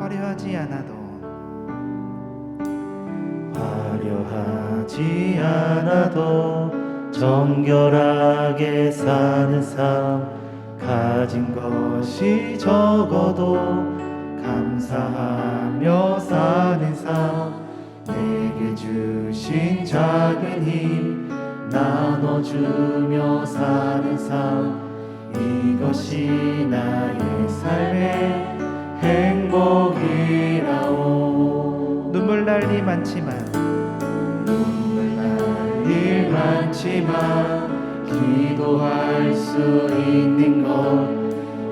화려하지 않아도 정결하게 사는 삶, 가진 것이 적어도 감사하며 사는 삶, 내게 주신 작은 힘 나눠주며 사는 삶, 이것이 나의 삶의 행복이라오. 눈물 날 일 많지만 기도할 수 있는 것,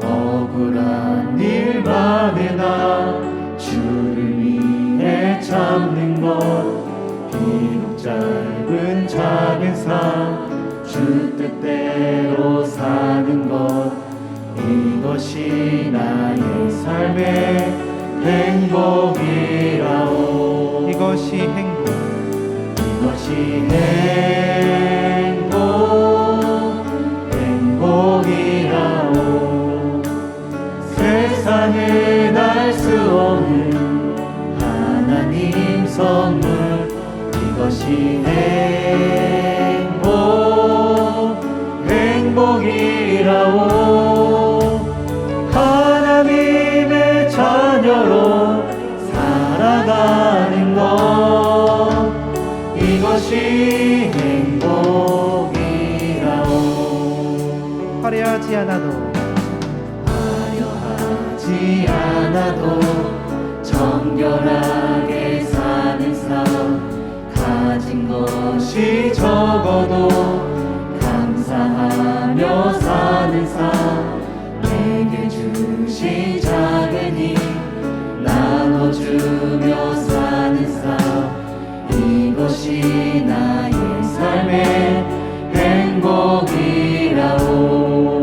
억울한 일 많으나 주를 위해 참는 것, 비록 짧은 작은 삶, 주 뜻대로 사는 것, 이것이 나의 삶의 행복이라오. 이것이 행복이라오. 세상에 알 수 없는 하나님 선물, 이것이 행복이라오. 하나님의 자녀로 살아가는 것, 이것이 행복이라오. 화려하지 않아도 정결하게 사는 삶, 가진 것이 적어도 감사하며 사는 삶, 내게 주신 작은 힘 나눠주며 사는 삶, 이것이 나의 삶의 행복이라오.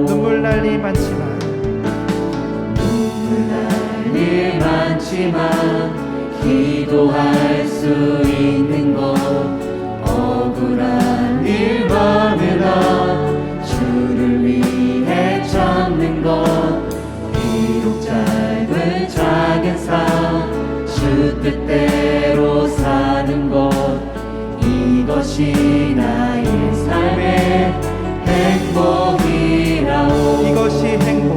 눈물 날 일 많지만 기도할 수 있는 것, 억울한 일 많으나 주를 위해 참는 것, 비록 짧은 작은 삶, 주 뜻대로 사는 것, 이것이 나의 삶의 행복이라오. 이것이 행복이라오.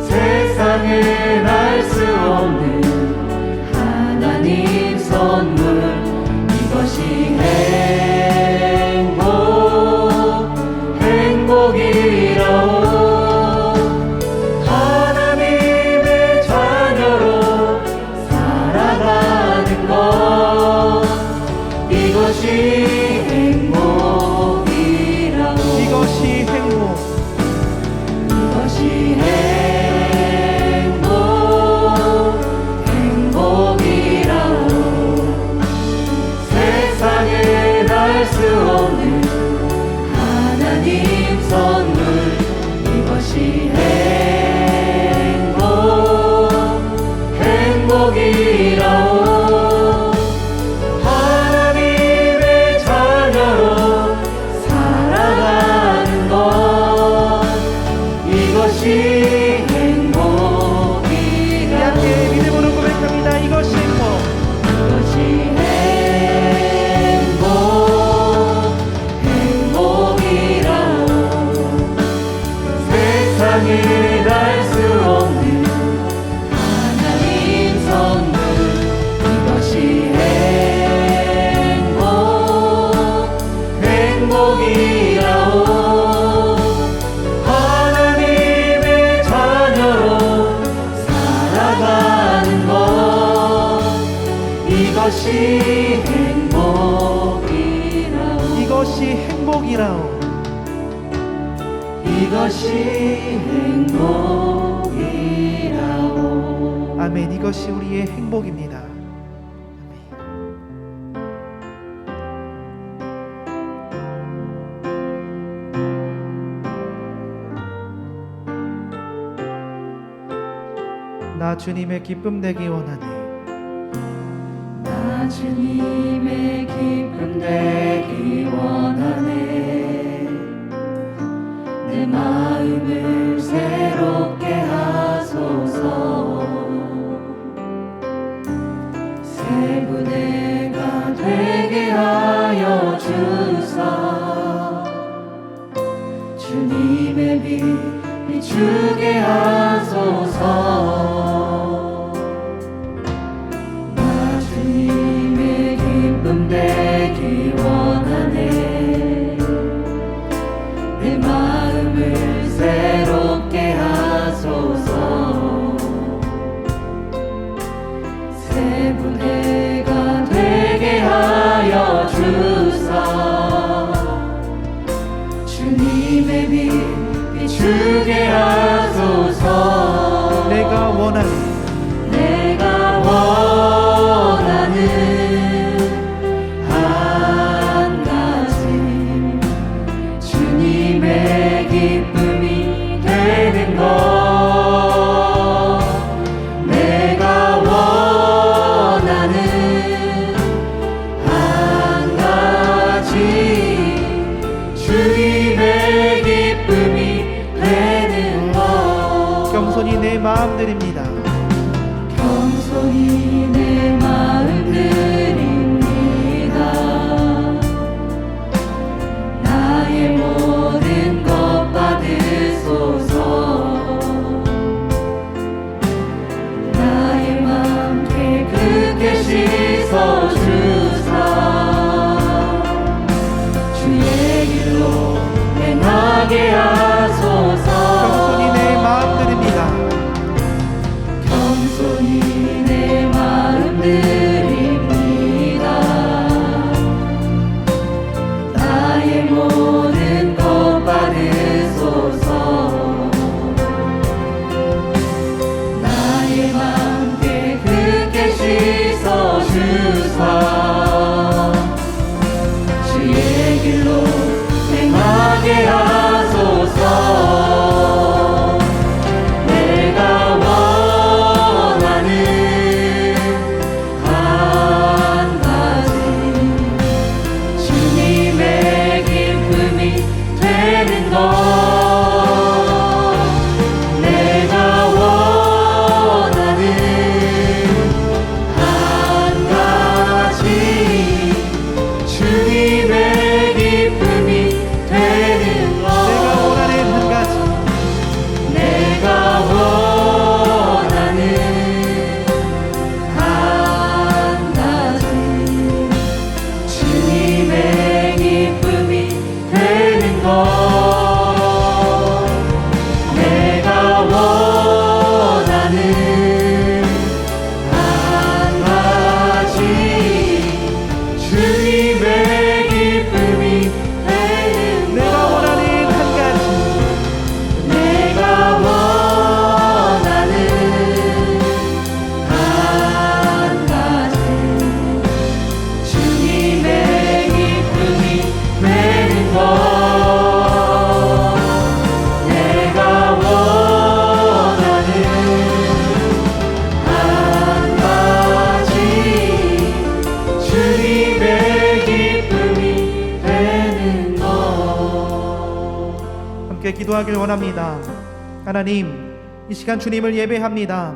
세상에 알 수 없는 하나님 선물, 이것이 행복이라오. 하나님의 자녀로 살아가는 것, 이것이 이것이 행복이라오. 아멘. 이것이 우리의 행복입니다. 나 주님의 기쁨 되기 원하네. 나 주님의 기쁨 되기 원하네. 주게 하소서. 내가 원하는 한 가지 주님의 기쁨이 되는 것. 내가 원하는 한 가지 주님의 기쁨이 되는 것. 겸손히 내 마음 드립니다. 겸손히 내 마음 드립니다. 나의 모든 것 받으소서. 나의 맘 깨끗게 씻어주사 주의 길로 행하게 하소서. 겸손히 내 마음 드립니다. 겸손히 내 마음 드립니다. 나의 모든 것 받으소서. 나의 맘 깨끗게 씻어주사 주의 길로 행하게 하소서. 내가 원하는 한 가지 주님의 기쁨이 되는 것. 내가 원하는 한 가지 주님의 기쁨이 되는 것. 내가 원하는 한 가지 주님의 기쁨이 되는 것. 내가 원하는 한 가지 주님의 기쁨이 되는 내가 것. 원하는 한 가지 내가 원하는 한 가지 주님의 기쁨이 되는 것. 내가 원하는 한 가지 주님의 기쁨이 되는 것. 함께 기도하길 원합니다. 하나님, 이 시간 주님을 예배합니다.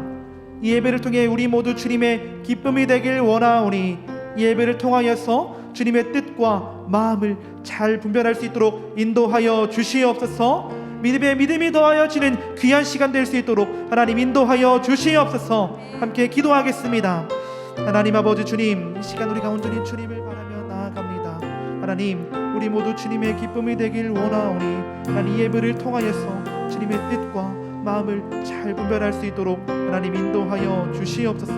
이 예배를 통해 우리 모두 주님의 기쁨이 되길 원하오니 이 예배를 통하여서 주님의 뜻과 마음을 잘 분별할 수 있도록 인도하여 주시옵소서. 믿음에 믿음이 더하여지는 귀한 시간 될 수 있도록 하나님 인도하여 주시옵소서. 함께 기도하겠습니다. 하나님 아버지 주님, 이 시간 우리가 온전히 주님을 바라며 나아갑니다. 하나님, 우리 모두 주님의 기쁨이 되길 원하오니 하나님 이 예배를 통하여서 주님의 뜻과 마음을 잘 분별할 수 있도록 하나님 인도하여 주시옵소서.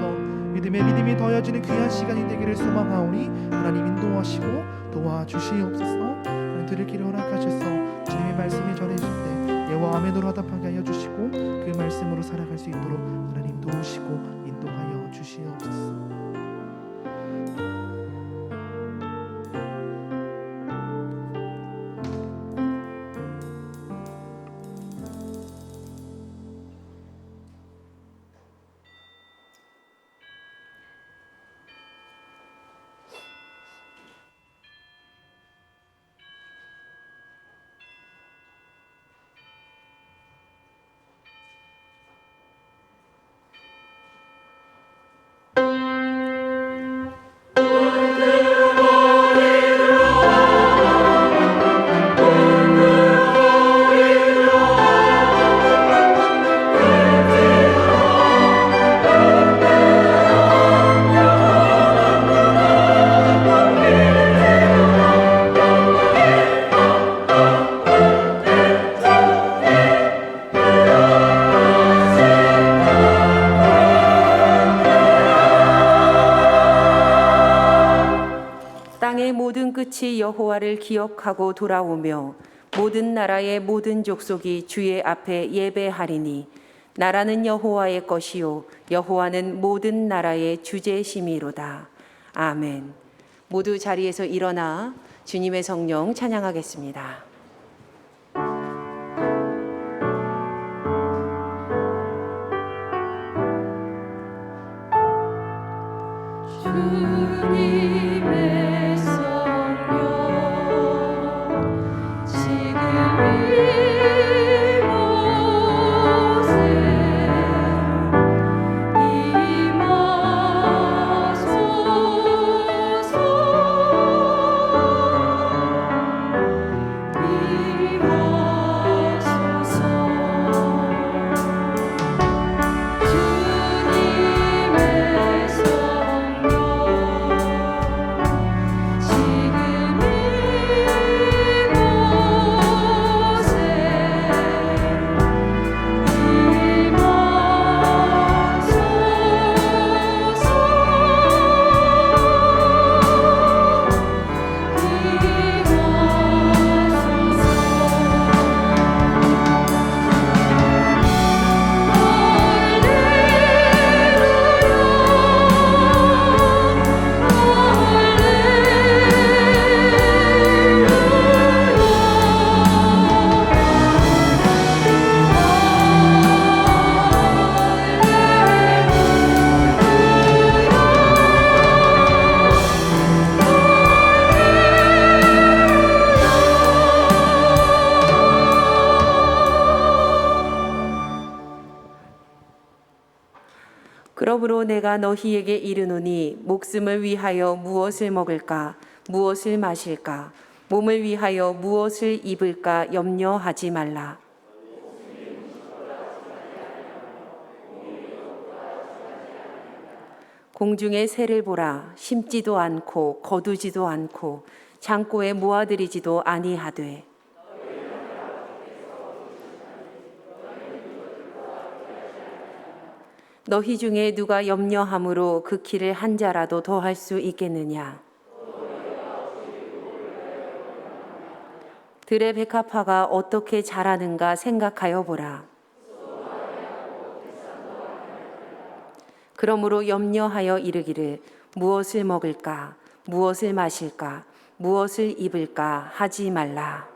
믿음에 믿음이 더해지는 귀한 시간이 되기를 소망하오니 하나님 인도하시고 도와주시옵소서. 하나님 들을 길을 허락하셔서 주님의 말씀을 전해주실 때 예와 아멘으로 화답하게 하여 주시고 그 말씀으로 살아갈 수 있도록 하나님 도우시고 인도하여 주시옵소서. 땅의 모든 끝이 여호와를 기억하고 돌아오며 모든 나라의 모든 족속이 주의 앞에 예배하리니 나라는 여호와의 것이요 여호와는 모든 나라의 주제심이로다. 아멘. 모두 자리에서 일어나 주님의 성령 찬양하겠습니다. 주님의 성령 지금 이곳에 그러므로 내가 너희에게 이르노니 목숨을 위하여 무엇을 먹을까 무엇을 마실까 몸을 위하여 무엇을 입을까 염려하지 말라. 공중의 새를 보라. 심지도 않고 거두지도 않고 창고에 모아들이지도 아니하되 너희 중에 누가 염려함으로 그 키를 한 자라도 더할 수 있겠느냐. 들의 백합화가 어떻게 자라는가 생각하여 보라. 그러므로 염려하여 이르기를 무엇을 먹을까 무엇을 마실까 무엇을 입을까 하지 말라.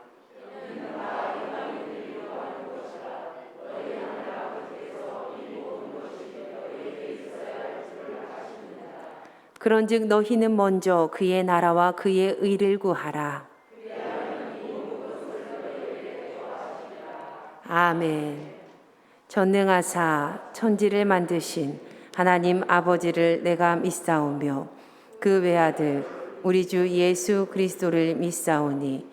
그런즉 너희는 먼저 그의 나라와 그의 의를 구하라. 아멘. 전능하사 천지를 만드신 하나님 아버지를 내가 믿사오며 그 외아들 우리 주 예수 그리스도를 믿사오니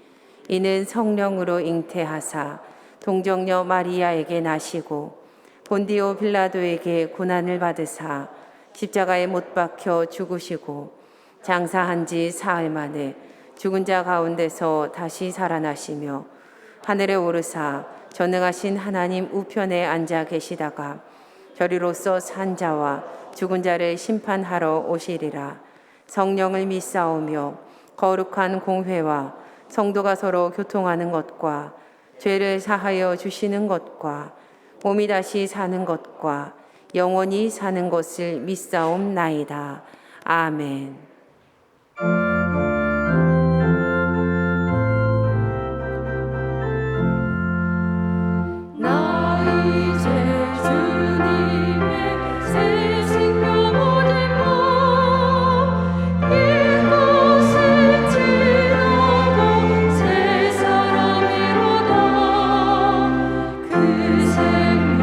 이는 성령으로 잉태하사 동정녀 마리아에게 나시고 본디오 빌라도에게 고난을 받으사 십자가에 못 박혀 죽으시고 장사한 지 사흘 만에 죽은 자 가운데서 다시 살아나시며 하늘에 오르사 전능하신 하나님 우편에 앉아 계시다가 저리로서 산 자와 죽은 자를 심판하러 오시리라. 성령을 믿사오며 거룩한 공회와 성도가 서로 교통하는 것과 죄를 사하여 주시는 것과 몸이 다시 사는 것과 영원히 사는 것을 믿사옵나이다. 아멘. 나 이제 주님의 새 생명 얻은 것 이곳을 지나고 새 사람이로다. 그 생명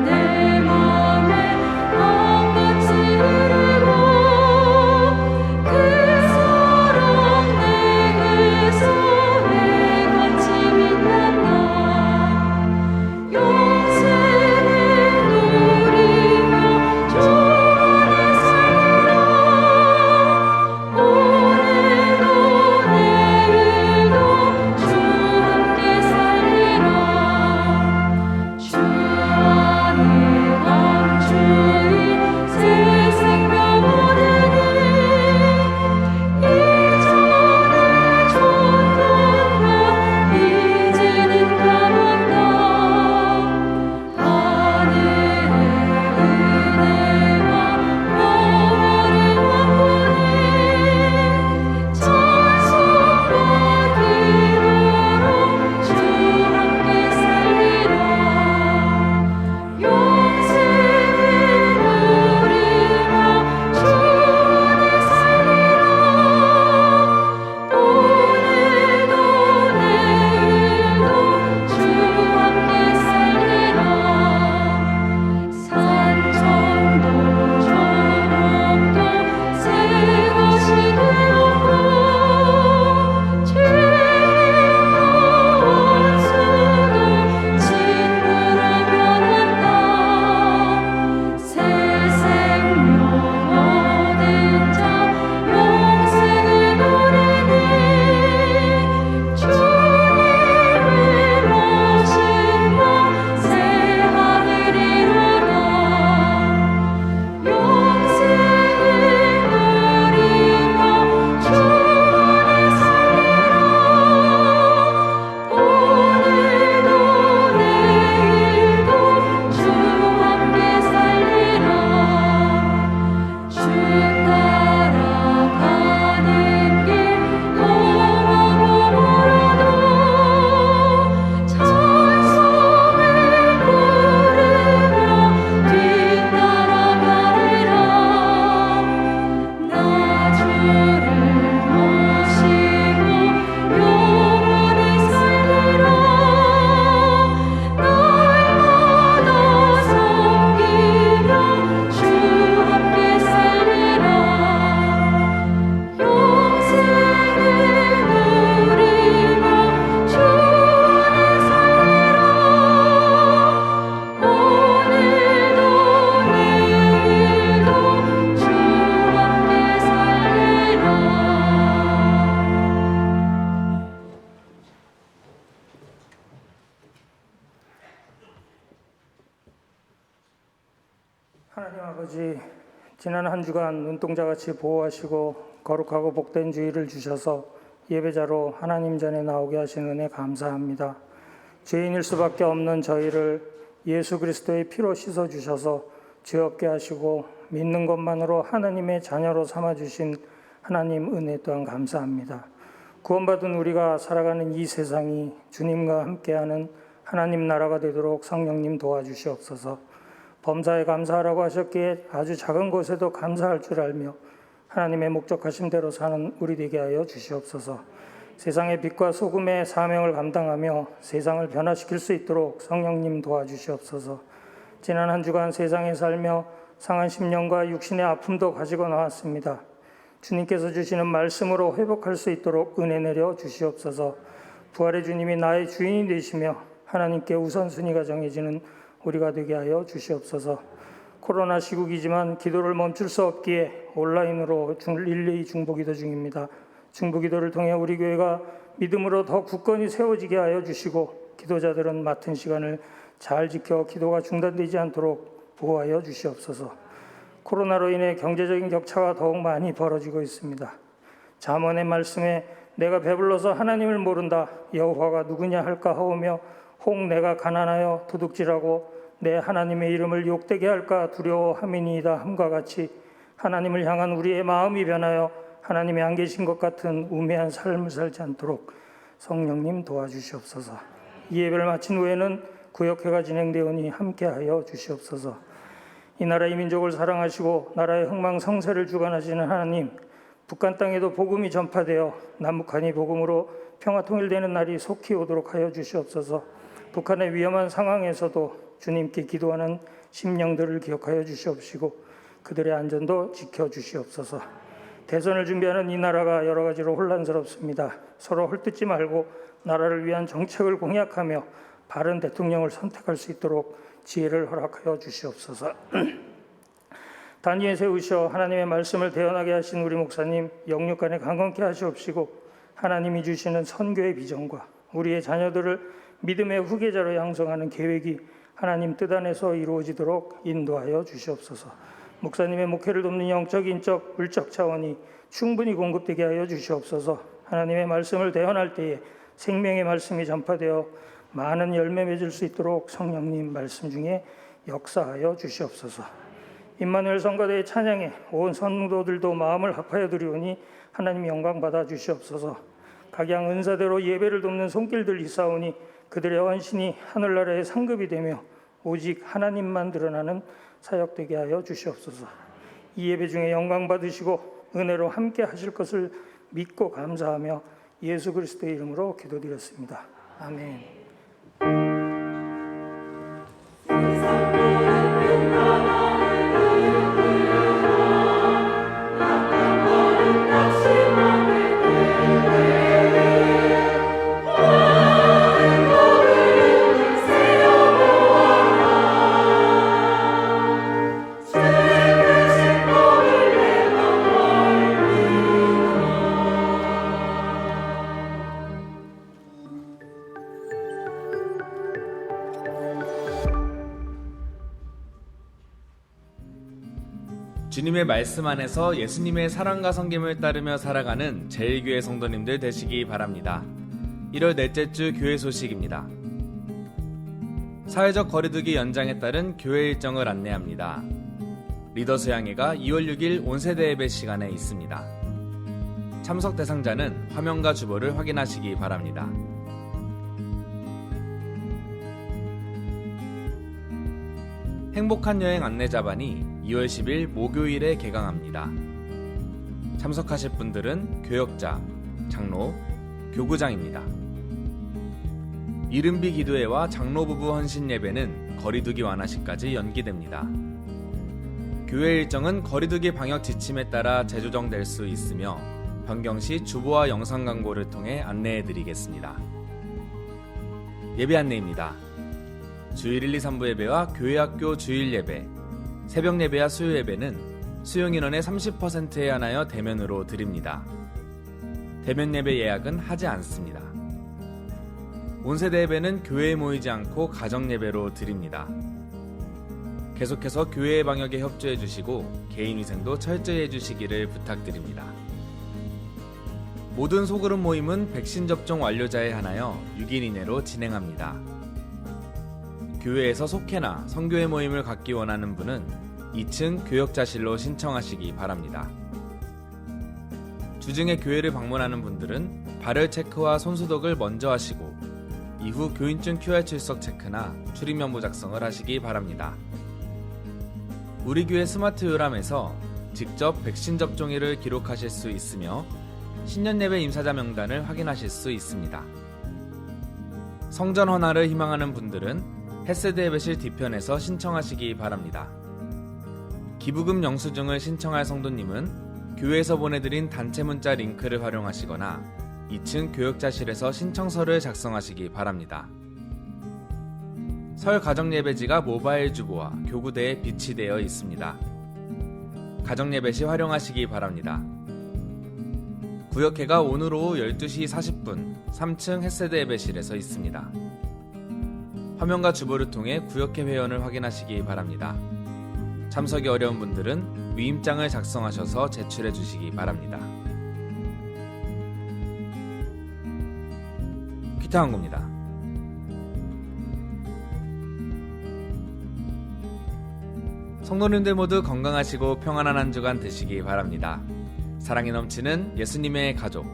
내 맘에 밤같이 흐르고 하나님 아버지, 지난 한 주간 눈동자같이 보호하시고 거룩하고 복된 주일을 주셔서 예배자로 하나님 전에 나오게 하신 은혜 감사합니다. 죄인일 수밖에 없는 저희를 예수 그리스도의 피로 씻어 주셔서 죄 없게 하시고 믿는 것만으로 하나님의 자녀로 삼아 주신 하나님 은혜 또한 감사합니다. 구원받은 우리가 살아가는 이 세상이 주님과 함께하는 하나님 나라가 되도록 성령님 도와주시옵소서. 범사에 감사하라고 하셨기에 아주 작은 것에도 감사할 줄 알며 하나님의 목적하신 대로 사는 우리 되게 하여 주시옵소서. 세상의 빛과 소금의 사명을 감당하며 세상을 변화시킬 수 있도록 성령님 도와주시옵소서. 지난 한 주간 세상에 살며 상한 심령과 육신의 아픔도 가지고 나왔습니다. 주님께서 주시는 말씀으로 회복할 수 있도록 은혜 내려 주시옵소서. 부활의 주님이 나의 주인이 되시며 하나님께 우선순위가 정해지는 우리가 되게 하여 주시옵소서. 코로나 시국이지만 기도를 멈출 수 없기에 온라인으로 릴레이 중보기도 중입니다. 중보기도를 통해 우리 교회가 믿음으로 더 굳건히 세워지게 하여 주시고 기도자들은 맡은 시간을 잘 지켜 기도가 중단되지 않도록 보호하여 주시옵소서. 코로나로 인해 경제적인 격차가 더욱 많이 벌어지고 있습니다. 잠언의 말씀에 내가 배불러서 하나님을 모른다, 여호와가 누구냐 할까 하오며 혹 내가 가난하여 도둑질하고 내 하나님의 이름을 욕되게 할까 두려워함이니이다 함과 같이 하나님을 향한 우리의 마음이 변하여 하나님이 안 계신 것 같은 우매한 삶을 살지 않도록 성령님 도와주시옵소서. 이 예배를 마친 후에는 구역회가 진행되오니 함께하여 주시옵소서. 이 나라 이 민족을 사랑하시고 나라의 흥망성쇠를 주관하시는 하나님, 북한 땅에도 복음이 전파되어 남북한이 복음으로 평화통일되는 날이 속히 오도록 하여 주시옵소서. 북한의 위험한 상황에서도 주님께 기도하는 심령들을 기억하여 주시옵시고 그들의 안전도 지켜주시옵소서. 대선을 준비하는 이 나라가 여러 가지로 혼란스럽습니다. 서로 헐뜯지 말고 나라를 위한 정책을 공약하며 바른 대통령을 선택할 수 있도록 지혜를 허락하여 주시옵소서. 단위에 세우셔 하나님의 말씀을 대언하게 하신 우리 목사님 영육간에 강건케 하시옵시고 하나님이 주시는 선교의 비전과 우리의 자녀들을 믿음의 후계자로 양성하는 계획이 하나님 뜻 안에서 이루어지도록 인도하여 주시옵소서. 목사님의 목회를 돕는 영적, 인적, 물적 차원이 충분히 공급되게 하여 주시옵소서. 하나님의 말씀을 대언할 때에 생명의 말씀이 전파되어 많은 열매 맺을 수 있도록 성령님 말씀 중에 역사하여 주시옵소서. 임마누엘 성가대의 찬양에 온 성도들도 마음을 합하여 드리오니 하나님 영광 받아 주시옵소서. 각양 은사대로 예배를 돕는 손길들 있사오니 그들의 헌신이 하늘나라의 상급이 되며 오직 하나님만 드러나는 사역되게 하여 주시옵소서. 이 예배 중에 영광 받으시고 은혜로 함께 하실 것을 믿고 감사하며 예수 그리스도의 이름으로 기도드렸습니다. 아멘. 주님의 말씀 안에서 예수님의 사랑과 섬김을 따르며 살아가는 제1교회 성도님들 되시기 바랍니다. 1월 넷째 주 교회 소식입니다. 사회적 거리두기 연장에 따른 교회 일정을 안내합니다. 리더 수양회가 2월 6일 온세대 예배 시간에 있습니다. 참석 대상자는 화면과 주보를 확인하시기 바랍니다. 행복한 여행 안내자반이 2월 10일 목요일에 개강합니다. 참석하실 분들은 교역자, 장로, 교구장입니다. 이른비 기도회와 장로부부 헌신 예배는 거리두기 완화 시까지 연기됩니다. 교회 일정은 거리두기 방역 지침에 따라 재조정될 수 있으며 변경 시 주보와 영상 광고를 통해 안내해 드리겠습니다. 예배 안내입니다. 주일 1, 2, 3부 예배와 교회학교 주일 예배, 새벽 예배와 수요 예배는 수용 인원의 30%에 한하여 대면으로 드립니다. 대면 예배 예약은 하지 않습니다. 온세대 예배는 교회에 모이지 않고 가정 예배로 드립니다. 계속해서 교회의 방역에 협조해 주시고 개인 위생도 철저히 해주시기를 부탁드립니다. 모든 소그룹 모임은 백신 접종 완료자에 한하여 6일 이내로 진행합니다. 교회에서 속회나 성교회 모임을 갖기 원하는 분은 2층 교역자실로 신청하시기 바랍니다. 주중에 교회를 방문하는 분들은 발열 체크와 손소독을 먼저 하시고 이후 교인증 QR 출석 체크나 출입명부 작성을 하시기 바랍니다. 우리 교회 스마트 요람에서 직접 백신 접종일을 기록하실 수 있으며 신년예배 임사자 명단을 확인하실 수 있습니다. 성전 헌화를 희망하는 분들은 햇세드 예배실 뒤편에서 신청하시기 바랍니다. 기부금 영수증을 신청할 성도님은 교회에서 보내드린 단체 문자 링크를 활용하시거나 2층 교역자실에서 신청서를 작성하시기 바랍니다. 설 가정예배지가 모바일 주보와 교구대에 비치되어 있습니다. 가정예배 시 활용하시기 바랍니다. 구역회가 오늘 오후 12시 40분 3층 햇세드 예배실에서 있습니다. 화면과 주보를 통해 구역회 회원을 확인하시기 바랍니다. 참석이 어려운 분들은 위임장을 작성하셔서 제출해 주시기 바랍니다. 퀴타 광고입니다. 성도님들 모두 건강하시고 평안한 한 주간 되시기 바랍니다. 사랑이 넘치는 예수님의 가족,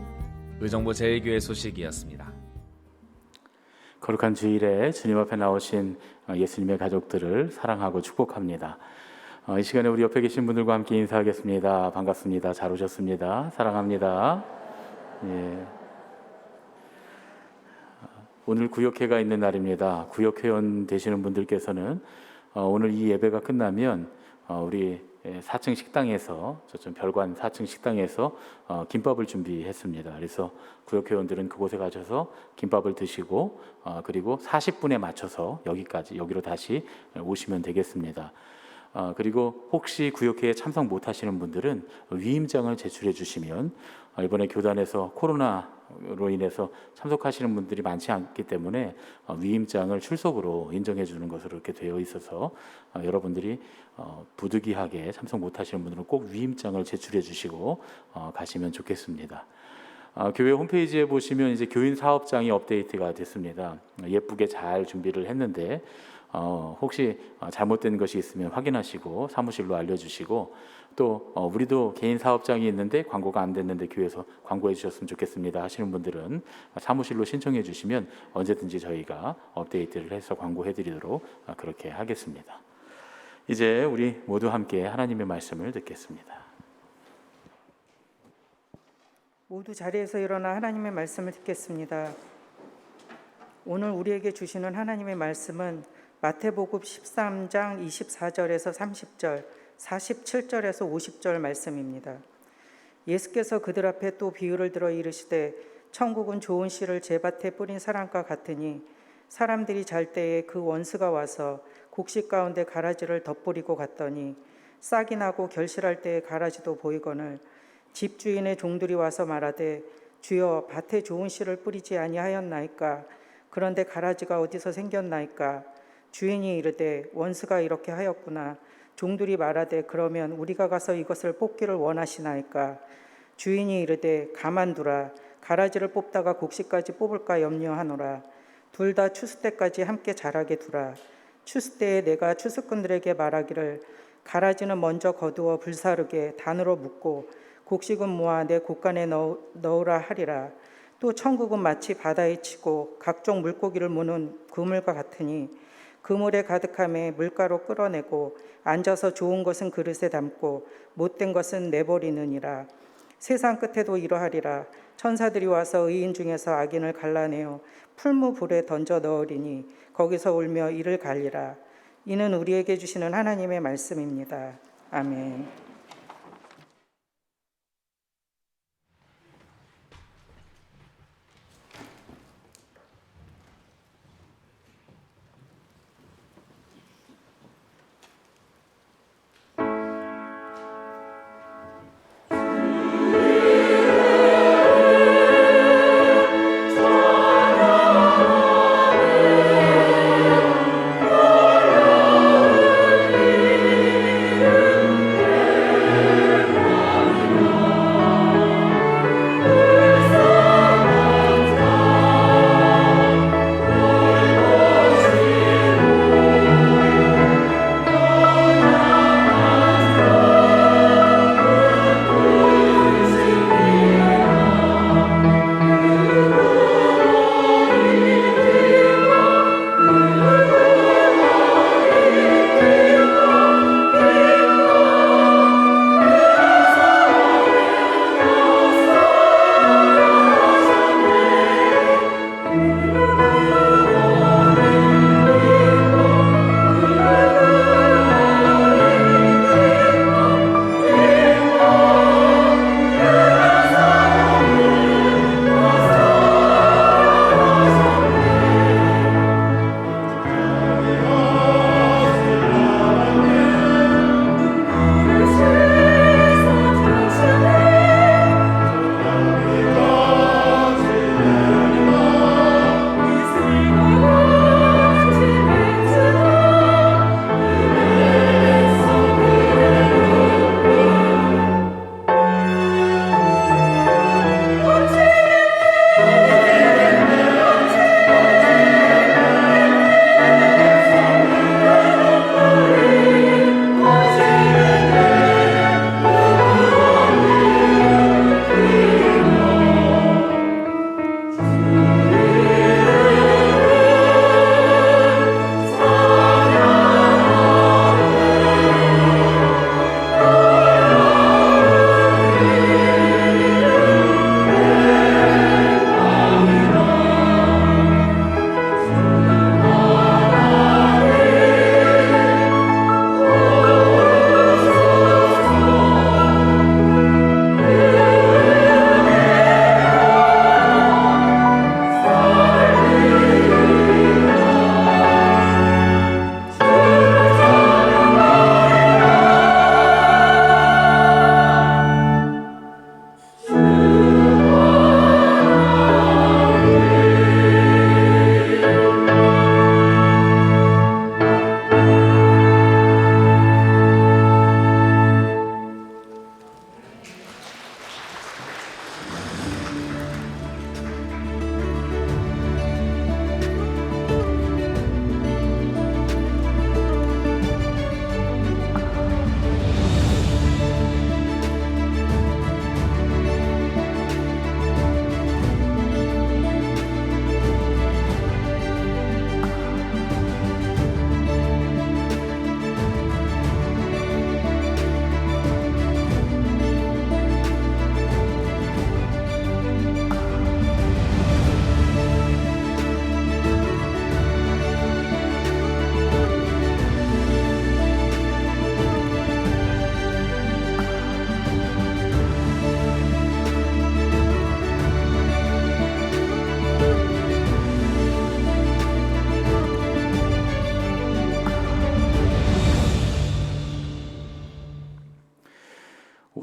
의정부 제1교회 소식이었습니다. 거룩한 주일에 주님 앞에 나오신 예수님의 가족들을 사랑하고 축복합니다. 이 시간에 우리 옆에 계신 분들과 함께 인사하겠습니다. 반갑습니다. 잘 오셨습니다. 사랑합니다. 예. 오늘 구역회가 있는 날입니다. 구역회원 되시는 분들께서는 오늘 이 예배가 끝나면 우리 4층 식당에서 저쪽 별관 4층 식당에서 김밥을 준비했습니다. 그래서 구역회원들은 그곳에 가셔서 김밥을 드시고 그리고 40분에 맞춰서 여기로 다시 오시면 되겠습니다. 그리고 혹시 구역회에 참석 못하시는 분들은 위임장을 제출해 주시면 이번에 교단에서 코로나로 인해서 참석하시는 분들이 많지 않기 때문에 위임장을 출석으로 인정해 주는 것으로 이렇게 되어 있어서 여러분들이 부득이하게 참석 못하시는 분들은 꼭 위임장을 제출해 주시고 가시면 좋겠습니다. 교회 홈페이지에 보시면 이제 교인 사업장이 업데이트가 됐습니다. 예쁘게 잘 준비를 했는데 혹시 잘못된 것이 있으면 확인하시고 사무실로 알려주시고 또 우리도 개인 사업장이 있는데 광고가 안 됐는데 교회에서 광고해 주셨으면 좋겠습니다 하시는 분들은 사무실로 신청해 주시면 언제든지 저희가 업데이트를 해서 광고해 드리도록 그렇게 하겠습니다. 이제 우리 모두 함께 하나님의 말씀을 듣겠습니다. 모두 자리에서 일어나 하나님의 말씀을 듣겠습니다. 오늘 우리에게 주시는 하나님의 말씀은 마태복음 13장 24절에서 30절, 47절에서 50절 말씀입니다. 예수께서 그들 앞에 또 비유를 들어 이르시되 천국은 좋은 씨를 제밭에 뿌린 사람과 같으니 사람들이 잘 때에 그 원수가 와서 곡식 가운데 가라지를 덧뿌리고 갔더니 싹이 나고 결실할 때에 가라지도 보이거늘 집주인의 종들이 와서 말하되 주여 밭에 좋은 씨를 뿌리지 아니하였나이까 그런데 가라지가 어디서 생겼나이까 주인이 이르되 원수가 이렇게 하였구나 종들이 말하되 그러면 우리가 가서 이것을 뽑기를 원하시나이까 주인이 이르되 가만두라 가라지를 뽑다가 곡식까지 뽑을까 염려하노라 둘 다 추수 때까지 함께 자라게 두라 추수 때에 내가 추수꾼들에게 말하기를 가라지는 먼저 거두어 불사르게 단으로 묶고 곡식은 모아 내 곳간에 넣으라 하리라 또 천국은 마치 바다에 치고 각종 물고기를 무는 그물과 같으니 그물에 가득함에 물가로 끌어내고 앉아서 좋은 것은 그릇에 담고 못된 것은 내버리느니라 세상 끝에도 이러하리라 천사들이 와서 의인 중에서 악인을 갈라내어 풀무불에 던져 넣으리니 거기서 울며 이를 갈리라 이는 우리에게 주시는 하나님의 말씀입니다. 아멘.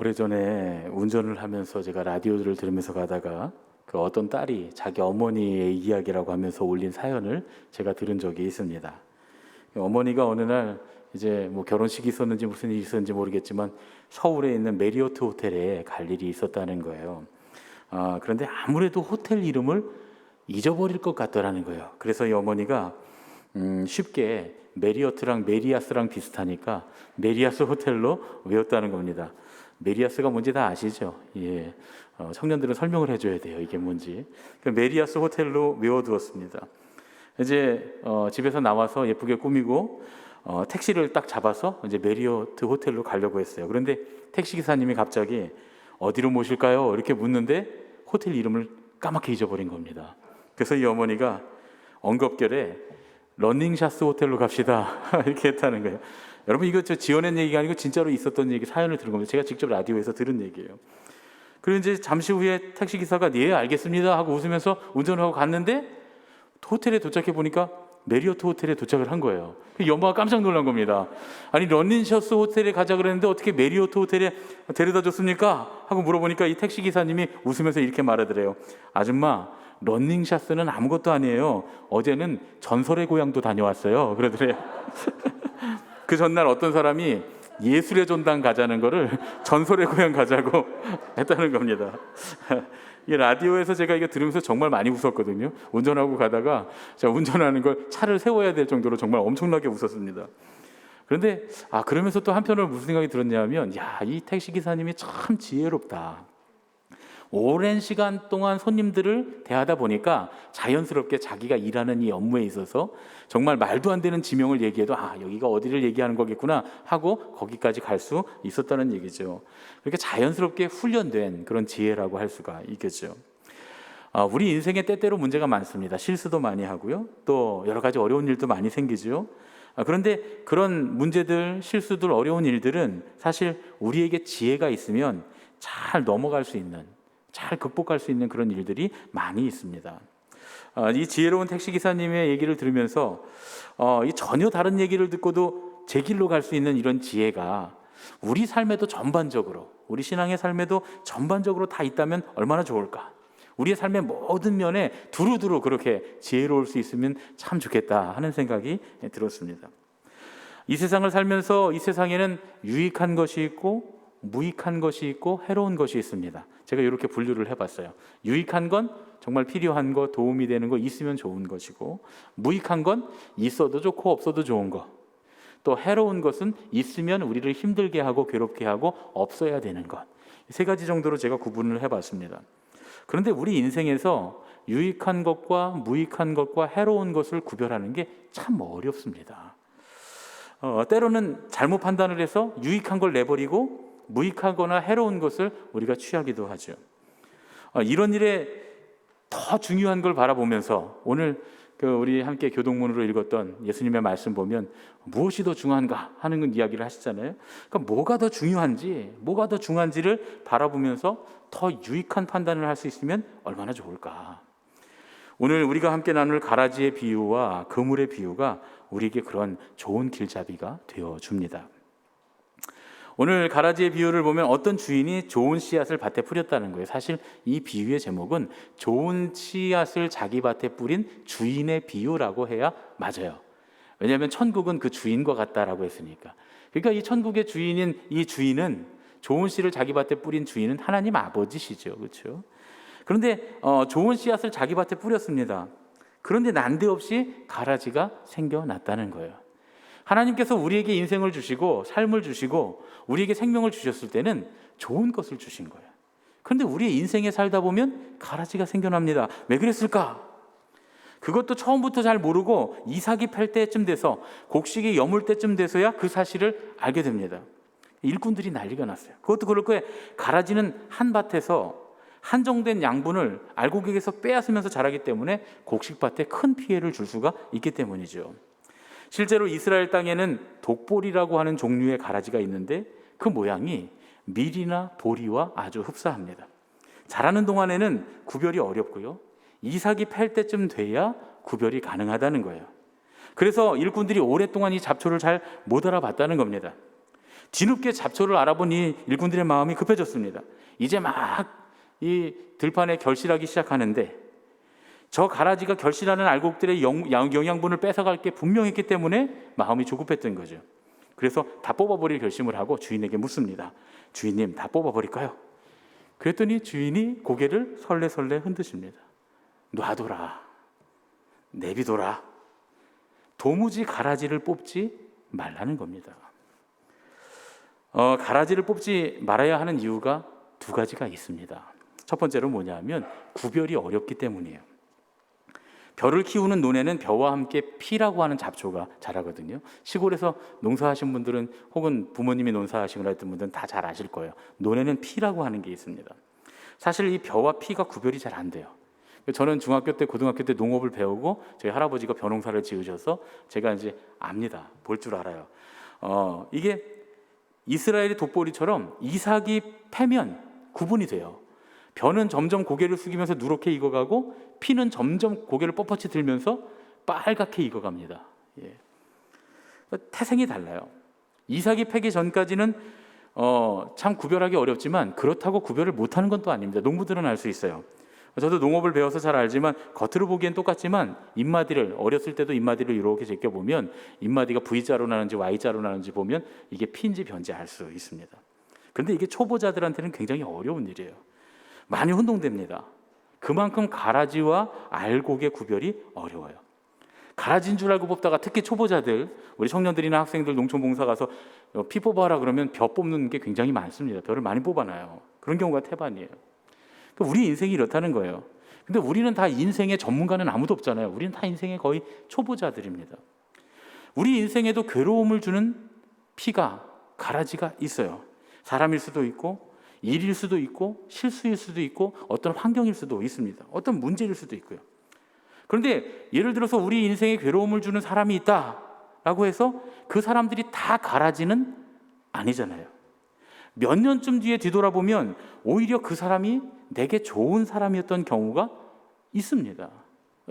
오래전에 운전을 하면서 제가 라디오를 들으면서 가다가 그 어떤 딸이 자기 어머니의 이야기라고 하면서 올린 사연을 제가 들은 적이 있습니다. 어머니가 어느 날 이제 뭐 결혼식이 있었는지 무슨 일이 있었는지 모르겠지만 서울에 있는 메리어트 호텔에 갈 일이 있었다는 거예요. 그런데 아무래도 호텔 이름을 잊어버릴 것 같더라는 거예요. 그래서 이 어머니가 쉽게 메리어트랑 메리아스랑 비슷하니까 메리아스 호텔로 외웠다는 겁니다. 메리아스가 뭔지 다 아시죠? 예, 청년들은 설명을 해줘야 돼요. 이게 뭔지. 메리아스 호텔로 외워두었습니다. 이제 집에서 나와서 예쁘게 꾸미고 택시를 딱 잡아서 이제 메리어트 호텔로 가려고 했어요. 그런데 택시 기사님이 갑자기 어디로 모실까요? 이렇게 묻는데 호텔 이름을 까맣게 잊어버린 겁니다. 그래서 이 어머니가 엉겁결에 러닝샤스 호텔로 갑시다 이렇게 했다는 거예요. 여러분 이거 저 지어낸 얘기가 아니고 진짜로 있었던 얘기, 사연을 들은 겁니다. 제가 직접 라디오에서 들은 얘기예요. 그리고 이제 잠시 후에 택시 기사가 네 알겠습니다 하고 웃으면서 운전을 하고 갔는데 호텔에 도착해 보니까 메리어트 호텔에 도착을 한 거예요. 이 엄마가 깜짝 놀란 겁니다. 아니 러닝샤스 호텔에 가자 그랬는데 어떻게 메리어트 호텔에 데려다 줬습니까? 하고 물어보니까 이 택시 기사님이 웃으면서 이렇게 말하더래요. 아줌마, 러닝샤스는 아무것도 아니에요. 어제는 전설의 고향도 다녀왔어요. 그러더래요. 그 전날 어떤 사람이 예술의 전당 가자는 거를 전설의 고향 가자고 했다는 겁니다. 이 라디오에서 제가 이거 들으면서 정말 많이 웃었거든요. 운전하고 가다가 제가 운전하는 걸 차를 세워야 될 정도로 정말 엄청나게 웃었습니다. 그런데 그러면서 또 한편으로 무슨 생각이 들었냐면 이 택시 기사님이 참 지혜롭다. 오랜 시간 동안 손님들을 대하다 보니까 자연스럽게 자기가 일하는 이 업무에 있어서 정말 말도 안 되는 지명을 얘기해도 여기가 어디를 얘기하는 거겠구나 하고 거기까지 갈 수 있었다는 얘기죠. 그러니까 자연스럽게 훈련된 그런 지혜라고 할 수가 있겠죠. 우리 인생에 때때로 문제가 많습니다. 실수도 많이 하고요. 또 여러 가지 어려운 일도 많이 생기죠. 그런데 그런 문제들, 실수들, 어려운 일들은 사실 우리에게 지혜가 있으면 잘 넘어갈 수 있는, 잘 극복할 수 있는 그런 일들이 많이 있습니다. 이 지혜로운 택시기사님의 얘기를 들으면서 이 전혀 다른 얘기를 듣고도 제 길로 갈 수 있는 이런 지혜가 우리 삶에도 전반적으로, 우리 신앙의 삶에도 전반적으로 다 있다면 얼마나 좋을까. 우리의 삶의 모든 면에 두루두루 그렇게 지혜로울 수 있으면 참 좋겠다 하는 생각이 들었습니다. 이 세상을 살면서 이 세상에는 유익한 것이 있고 무익한 것이 있고 해로운 것이 있습니다. 제가 이렇게 분류를 해봤어요. 유익한 건 정말 필요한 거, 도움이 되는 거, 있으면 좋은 것이고, 무익한 건 있어도 좋고 없어도 좋은 거, 또 해로운 것은 있으면 우리를 힘들게 하고 괴롭게 하고 없어야 되는 것. 세 가지 정도로 제가 구분을 해봤습니다. 그런데 우리 인생에서 유익한 것과 무익한 것과 해로운 것을 구별하는 게 참 어렵습니다. 때로는 잘못 판단을 해서 유익한 걸 내버리고 무익하거나 해로운 것을 우리가 취하기도 하죠. 이런 일에 더 중요한 걸 바라보면서 오늘 우리 함께 교동문으로 읽었던 예수님의 말씀 보면 무엇이 더 중요한가 하는 이야기를 하시잖아요. 그러니까 뭐가 더 중요한지를 바라보면서 더 유익한 판단을 할 수 있으면 얼마나 좋을까. 오늘 우리가 함께 나눌 가라지의 비유와 그물의 비유가 우리에게 그런 좋은 길잡이가 되어줍니다. 오늘 가라지의 비유를 보면 어떤 주인이 좋은 씨앗을 밭에 뿌렸다는 거예요. 사실 이 비유의 제목은 좋은 씨앗을 자기 밭에 뿌린 주인의 비유라고 해야 맞아요. 왜냐하면 천국은 그 주인과 같다라고 했으니까. 그러니까 이 천국의 주인인 이 주인은, 좋은 씨를 자기 밭에 뿌린 주인은 하나님 아버지시죠. 그렇죠? 그런데 좋은 씨앗을 자기 밭에 뿌렸습니다. 그런데 난데없이 가라지가 생겨났다는 거예요. 하나님께서 우리에게 인생을 주시고 삶을 주시고 우리에게 생명을 주셨을 때는 좋은 것을 주신 거예요. 그런데 우리의 인생에 살다 보면 가라지가 생겨납니다. 왜 그랬을까? 그것도 처음부터 잘 모르고 이삭이 팔 때쯤 돼서, 곡식이 여물 때쯤 돼서야 그 사실을 알게 됩니다. 일꾼들이 난리가 났어요. 그것도 그럴 거예요. 가라지는 한 밭에서 한정된 양분을 알곡에게서 빼앗으면서 자라기 때문에 곡식밭에 큰 피해를 줄 수가 있기 때문이죠. 실제로 이스라엘 땅에는 독보리라고 하는 종류의 가라지가 있는데 그 모양이 밀이나 보리와 아주 흡사합니다. 자라는 동안에는 구별이 어렵고요. 이삭이 팔 때쯤 돼야 구별이 가능하다는 거예요. 그래서 일꾼들이 오랫동안 이 잡초를 잘 못 알아봤다는 겁니다. 뒤늦게 잡초를 알아본 이 일꾼들의 마음이 급해졌습니다. 이제 막 이 들판에 결실하기 시작하는데 저 가라지가 결실하는 알곡들의 영양분을 뺏어갈 게 분명했기 때문에 마음이 조급했던 거죠. 그래서 다 뽑아버릴 결심을 하고 주인에게 묻습니다. 주인님, 다 뽑아버릴까요? 그랬더니 주인이 고개를 설레설레 흔드십니다. 놔둬라, 내비둬라. 도무지 가라지를 뽑지 말라는 겁니다. 가라지를 뽑지 말아야 하는 이유가 두 가지가 있습니다. 첫 번째로 뭐냐면 구별이 어렵기 때문이에요. 벼를 키우는 논에는 벼와 함께 피라고 하는 잡초가 자라거든요. 시골에서 농사하신 분들은 혹은 부모님이 농사하시거나 했던 분들은 다 잘 아실 거예요. 논에는 피라고 하는 게 있습니다. 사실 이 벼와 피가 구별이 잘 안 돼요. 저는 중학교 때, 고등학교 때 농업을 배우고 저희 할아버지가 벼농사를 지으셔서 제가 이제 압니다. 볼 줄 알아요. 이게 이스라엘의 독보리처럼 이삭이 패면 구분이 돼요. 벼는 점점 고개를 숙이면서 누렇게 익어가고 피는 점점 고개를 뻣뻣이 들면서 빨갛게 익어갑니다. 예. 태생이 달라요. 이삭이 패기 전까지는 참 구별하기 어렵지만 그렇다고 구별을 못하는 건 또 아닙니다. 농부들은 알 수 있어요. 저도 농업을 배워서 잘 알지만 겉으로 보기엔 똑같지만 잎마디를, 어렸을 때도 잎마디를 이렇게 제껴보면 잎마디가 V자로 나는지 Y자로 나는지 보면 이게 피인지 벼인지 알 수 있습니다. 그런데 이게 초보자들한테는 굉장히 어려운 일이에요. 많이 혼동됩니다. 그만큼 가라지와 알곡의 구별이 어려워요. 가라지인 줄 알고 뽑다가 특히 초보자들, 우리 청년들이나 학생들 농촌봉사 가서 피 뽑아라 그러면 벼 뽑는 게 굉장히 많습니다. 벼를 많이 뽑아놔요. 그런 경우가 태반이에요. 우리 인생이 이렇다는 거예요. 근데 우리는 다 인생의 전문가는 아무도 없잖아요. 우리는 다 인생의 거의 초보자들입니다. 우리 인생에도 괴로움을 주는 피가, 가라지가 있어요. 사람일 수도 있고 일일 수도 있고 실수일 수도 있고 어떤 환경일 수도 있습니다. 어떤 문제일 수도 있고요. 그런데 예를 들어서 우리 인생에 괴로움을 주는 사람이 있다라고 해서 그 사람들이 다 가라지는 아니잖아요. 몇 년쯤 뒤에 뒤돌아보면 오히려 그 사람이 내게 좋은 사람이었던 경우가 있습니다.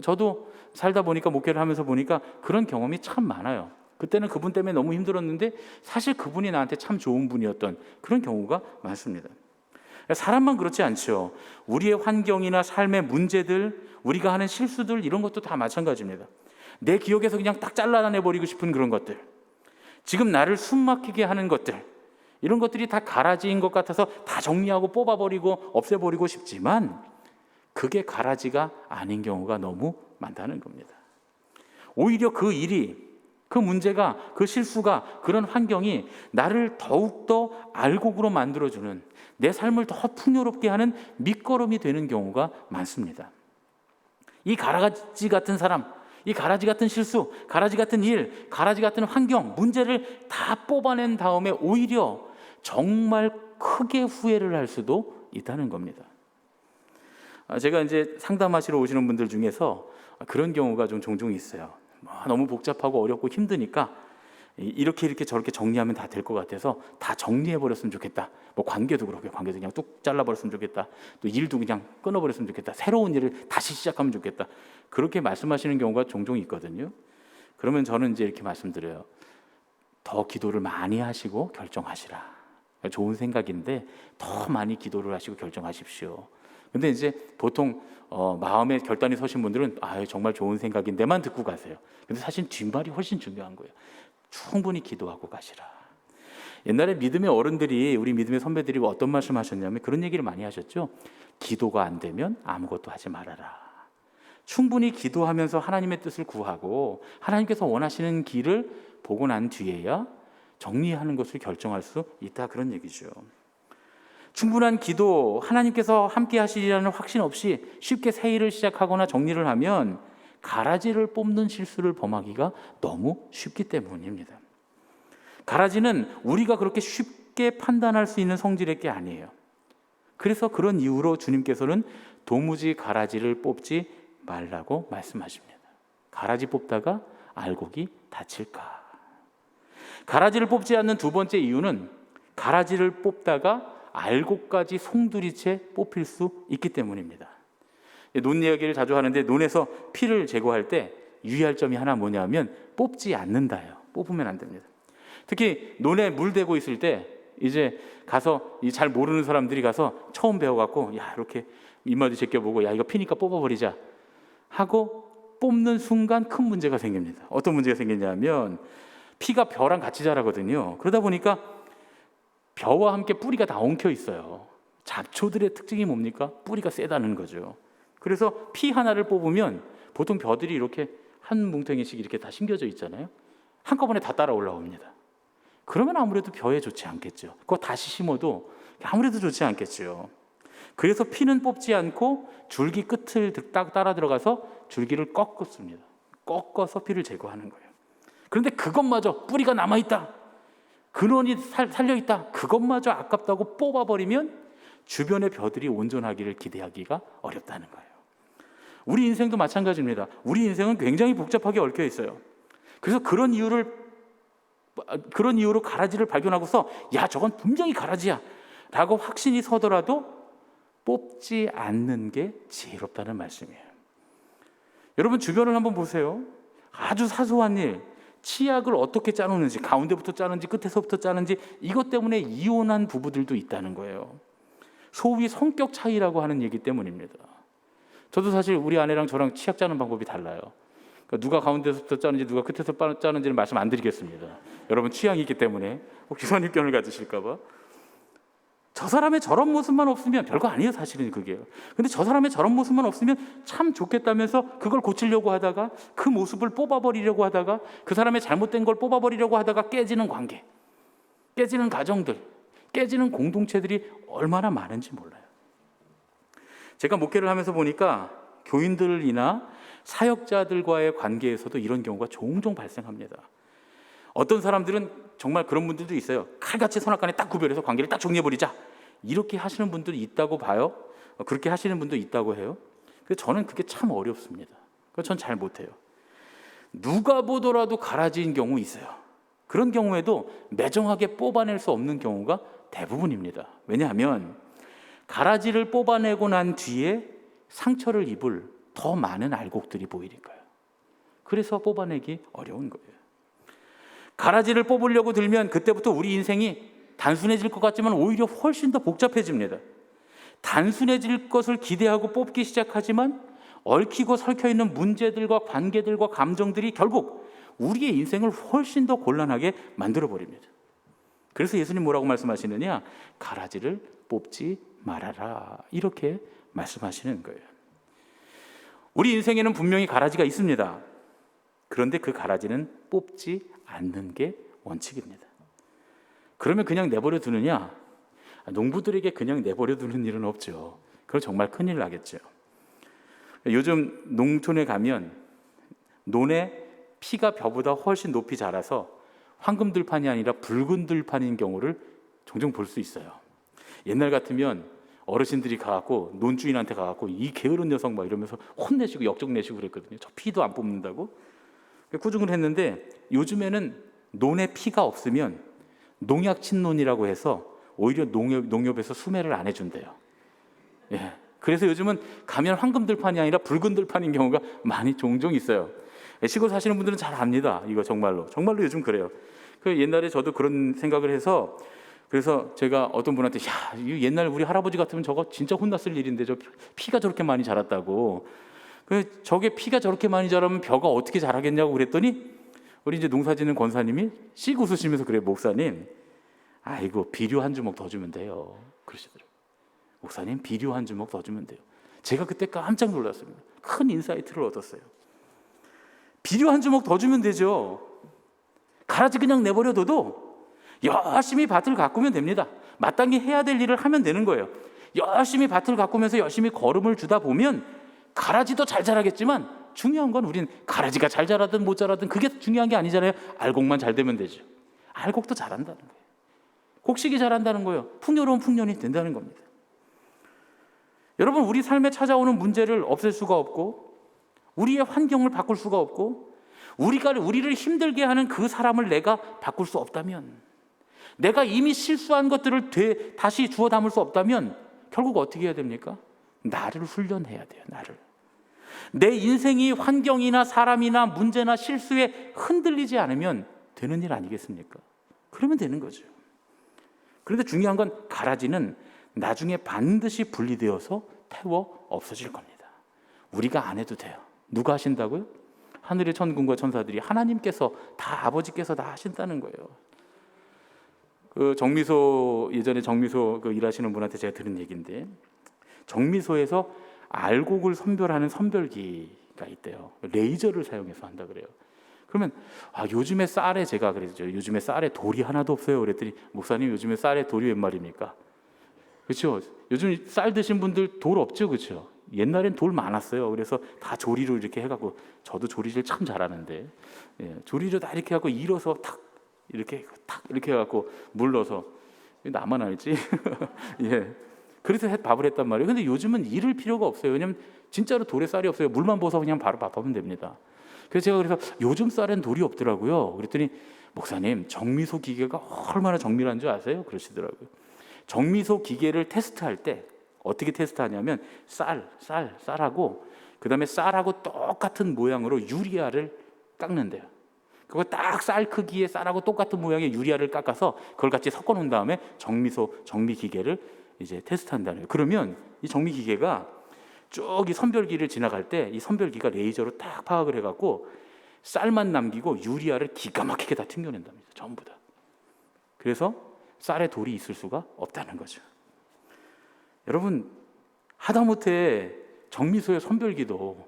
저도 살다 보니까 목회를 하면서 보니까 그런 경험이 참 많아요. 그때는 그분 때문에 너무 힘들었는데 사실 그분이 나한테 참 좋은 분이었던 그런 경우가 많습니다. 사람만 그렇지 않죠. 우리의 환경이나 삶의 문제들, 우리가 하는 실수들 이런 것도 다 마찬가지입니다. 내 기억에서 그냥 딱 잘라내버리고 싶은 그런 것들, 지금 나를 숨막히게 하는 것들, 이런 것들이 다 가라지인 것 같아서 다 정리하고 뽑아버리고 없애버리고 싶지만 그게 가라지가 아닌 경우가 너무 많다는 겁니다. 오히려 그 일이, 그 문제가, 그 실수가, 그런 환경이 나를 더욱더 알곡으로 만들어주는, 내 삶을 더 풍요롭게 하는 밑거름이 되는 경우가 많습니다. 이 가라지 같은 사람, 이 가라지 같은 실수, 가라지 같은 일, 가라지 같은 환경, 문제를 다 뽑아낸 다음에 오히려 정말 크게 후회를 할 수도 있다는 겁니다. 제가 이제 상담하시러 오시는 분들 중에서 그런 경우가 좀 종종 있어요. 너무 복잡하고 어렵고 힘드니까 이렇게 저렇게 정리하면 다 될 것 같아서 다 정리해버렸으면 좋겠다. 뭐 관계도 그렇고요. 관계도 그냥 뚝 잘라버렸으면 좋겠다. 또 일도 그냥 끊어버렸으면 좋겠다. 새로운 일을 다시 시작하면 좋겠다. 그렇게 말씀하시는 경우가 종종 있거든요. 그러면 저는 이제 이렇게 말씀드려요. 더 기도를 많이 하시고 결정하시라. 좋은 생각인데 더 많이 기도를 하시고 결정하십시오. 근데 이제 보통 마음에 결단이 서신 분들은 정말 좋은 생각인데만 듣고 가세요. 근데 사실 뒷말이 훨씬 중요한 거예요. 충분히 기도하고 가시라. 옛날에 믿음의 어른들이, 우리 믿음의 선배들이 어떤 말씀 하셨냐면 그런 얘기를 많이 하셨죠. 기도가 안 되면 아무것도 하지 말아라. 충분히 기도하면서 하나님의 뜻을 구하고 하나님께서 원하시는 길을 보고 난 뒤에야 정리하는 것을 결정할 수 있다, 그런 얘기죠. 충분한 기도, 하나님께서 함께 하시리라는 확신 없이 쉽게 새 일을 시작하거나 정리를 하면 가라지를 뽑는 실수를 범하기가 너무 쉽기 때문입니다. 가라지는 우리가 그렇게 쉽게 판단할 수 있는 성질의 게 아니에요. 그래서 그런 이유로 주님께서는 도무지 가라지를 뽑지 말라고 말씀하십니다. 가라지 뽑다가 알곡이 다칠까. 가라지를 뽑지 않는 두 번째 이유는 가라지를 뽑다가 알곡까지 송두리째 뽑힐 수 있기 때문입니다. 논 이야기를 자주 하는데 논에서 피를 제거할 때 유의할 점이 하나 뭐냐면 뽑지 않는다요. 뽑으면 안 됩니다. 특히 논에 물 대고 있을 때 이제 가서 잘 모르는 사람들이 가서 처음 배워갖고 이렇게 입마디 제껴보고 이거 피니까 뽑아버리자 하고 뽑는 순간 큰 문제가 생깁니다. 어떤 문제가 생기냐면 피가 벼랑 같이 자라거든요. 그러다 보니까 벼와 함께 뿌리가 다 엉켜 있어요. 잡초들의 특징이 뭡니까? 뿌리가 세다는 거죠. 그래서 피 하나를 뽑으면 보통 벼들이 이렇게 한 뭉텅이씩 이렇게 다 심겨져 있잖아요. 한꺼번에 다 따라 올라옵니다. 그러면 아무래도 벼에 좋지 않겠죠. 그거 다시 심어도 아무래도 좋지 않겠죠. 그래서 피는 뽑지 않고 줄기 끝을 딱 따라 들어가서 줄기를 꺾었습니다. 꺾어서 피를 제거하는 거예요. 그런데 그것마저 뿌리가 남아있다, 근원이 살려있다, 그것마저 아깝다고 뽑아버리면 주변의 벼들이 온전하기를 기대하기가 어렵다는 거예요. 우리 인생도 마찬가지입니다. 우리 인생은 굉장히 복잡하게 얽혀 있어요. 그래서 그런 이유로 가라지를 발견하고서 저건 분명히 가라지야 라고 확신이 서더라도 뽑지 않는 게 지혜롭다는 말씀이에요. 여러분 주변을 한번 보세요. 아주 사소한 일, 치약을 어떻게 짜놓는지, 가운데부터 짜는지 끝에서부터 짜는지, 이것 때문에 이혼한 부부들도 있다는 거예요. 소위 성격 차이라고 하는 얘기 때문입니다. 저도 사실 우리 아내랑 저랑 치약 짜는 방법이 달라요. 그러니까 누가 가운데서부터 짜는지 누가 끝에서 짜는지는 말씀 안 드리겠습니다. 여러분 취향이 있기 때문에 혹시 선입견을 가지실까 봐. 저 사람의 저런 모습만 없으면 별거 아니에요, 사실은 그게. 근데 저 사람의 저런 모습만 없으면 참 좋겠다면서 그걸 고치려고 하다가, 그 모습을 뽑아버리려고 하다가, 그 사람의 잘못된 걸 뽑아버리려고 하다가 깨지는 관계, 깨지는 가정들, 깨지는 공동체들이 얼마나 많은지 몰라요. 제가 목회를 하면서 보니까 교인들이나 사역자들과의 관계에서도 이런 경우가 종종 발생합니다. 어떤 사람들은 정말 그런 분들도 있어요. 칼같이 선악간에 딱 구별해서 관계를 딱 정리해버리자, 이렇게 하시는 분들이 있다고 봐요. 그렇게 하시는 분도 있다고 해요. 그래서 저는 그게 참 어렵습니다. 그래서 전 잘 못해요. 누가 보더라도 가라지인 경우 있어요. 그런 경우에도 매정하게 뽑아낼 수 없는 경우가 대부분입니다. 왜냐하면 가라지를 뽑아내고 난 뒤에 상처를 입을 더 많은 알곡들이 보이니까요. 그래서 뽑아내기 어려운 거예요. 가라지를 뽑으려고 들면 그때부터 우리 인생이 단순해질 것 같지만 오히려 훨씬 더 복잡해집니다. 단순해질 것을 기대하고 뽑기 시작하지만 얽히고 설켜 있는 문제들과 관계들과 감정들이 결국 우리의 인생을 훨씬 더 곤란하게 만들어 버립니다. 그래서 예수님 뭐라고 말씀하시느냐? 가라지를 뽑지 말아라, 이렇게 말씀하시는 거예요. 우리 인생에는 분명히 가라지가 있습니다. 그런데 그 가라지는 뽑지 않는 게 원칙입니다. 그러면 그냥 내버려 두느냐? 농부들에게 그냥 내버려 두는 일은 없죠. 그럼 정말 큰일 나겠죠. 요즘 농촌에 가면 논에 피가 벼보다 훨씬 높이 자라서 황금 들판이 아니라 붉은 들판인 경우를 종종 볼 수 있어요. 옛날 같으면 어르신들이 가갖고 논주인한테 가갖고 이 게으른 녀석 막 이러면서 혼내시고 역적내시고 그랬거든요. 저 피도 안 뽑는다고 꾸중을 했는데, 요즘에는 논에 피가 없으면 농약 친논이라고 해서 오히려 농협에서 수매를 안 해준대요. 예. 그래서 요즘은 가면 황금 들판이 아니라 붉은 들판인 경우가 많이 종종 있어요. 시골 사시는 분들은 잘 압니다. 이거 정말로 요즘 그래요. 그 옛날에 저도 그런 생각을 해서, 그래서 제가 어떤 분한테 야, 옛날 우리 할아버지 같으면 저거 진짜 혼났을 일인데 저 피가 저렇게 많이 자랐다고. 그 저게 피가 저렇게 많이 자라면 벼가 어떻게 자라겠냐고 그랬더니 우리 이제 농사짓는 권사님이 씩 웃으시면서 그래요. 목사님, 아이고 비료 한 주먹 더 주면 돼요, 그러시더라고요. 목사님, 비료 한 주먹 더 주면 돼요. 제가 그때 깜짝 놀랐습니다. 큰 인사이트를 얻었어요. 비료 한 주먹 더 주면 되죠. 가라지 그냥 내버려둬도 열심히 밭을 가꾸면 됩니다. 마땅히 해야 될 일을 하면 되는 거예요. 열심히 밭을 가꾸면서 열심히 거름을 주다 보면 가라지도 잘 자라겠지만 중요한 건 우린 가라지가 잘 자라든 못 자라든 그게 중요한 게 아니잖아요. 알곡만 잘 되면 되죠. 알곡도 자란다는 거예요. 곡식이 자란다는 거예요. 풍요로운 풍년이 된다는 겁니다. 여러분, 우리 삶에 찾아오는 문제를 없앨 수가 없고 우리의 환경을 바꿀 수가 없고 우리를 힘들게 하는 그 사람을 내가 바꿀 수 없다면, 내가 이미 실수한 것들을 다시 주워 담을 수 없다면 결국 어떻게 해야 됩니까? 나를 훈련해야 돼요. 나를. 내 인생이 환경이나 사람이나 문제나 실수에 흔들리지 않으면 되는 일 아니겠습니까? 그러면 되는 거죠. 그런데 중요한 건 가라지는 나중에 반드시 분리되어서 태워 없어질 겁니다. 우리가 안 해도 돼요. 누가 하신다고요? 하늘의 천군과 천사들이, 하나님께서 다, 아버지께서 다 하신다는 거예요. 그 정미소, 예전에 정미소 그 일하시는 분한테 제가 들은 얘기인데, 정미소에서 알곡을 선별하는 선별기가 있대요. 레이저를 사용해서 한다 그래요. 그러면 요즘에 쌀에, 제가 그랬죠, 요즘에 쌀에 돌이 하나도 없어요. 그랬더니 목사님, 요즘에 쌀에 돌이 웬 말입니까? 그렇죠. 요즘 쌀 드신 분들 돌 없죠, 그렇죠. 옛날엔 돌 많았어요. 그래서 다 조리로 이렇게 해갖고, 저도 조리를 참 잘하는데, 예, 조리로 다 이렇게 하고 일어서 탁 이렇게 해갖고 물 넣어서, 나만 알지? 예. 그래서 밥을 했단 말이에요. 근데 요즘은 이를 필요가 없어요. 왜냐면 진짜로 돌에 쌀이 없어요. 물만 부어서 그냥 바로 밥하면 됩니다. 그래서 제가 요즘 쌀엔 돌이 없더라고요. 그랬더니 목사님, 정미소 기계가 얼마나 정밀한 줄 아세요? 그러시더라고요. 정미소 기계를 테스트할 때 어떻게 테스트하냐면 쌀하고 그다음에 쌀하고 똑같은 모양으로 유리아를 깎는데요. 그거 딱 쌀 크기의 쌀하고 똑같은 모양의 유리아를 깎아서 그걸 같이 섞어 놓은 다음에 정미 기계를 이제 테스트한다는 거예요. 그러면 이 정미 기계가 쭉 이 선별기를 지나갈 때 이 선별기가 레이저로 딱 파악을 해갖고 쌀만 남기고 유리아를 기가 막히게 다 튕겨낸답니다. 전부 다. 그래서 쌀에 돌이 있을 수가 없다는 거죠. 여러분, 하다못해 정미소의 선별기도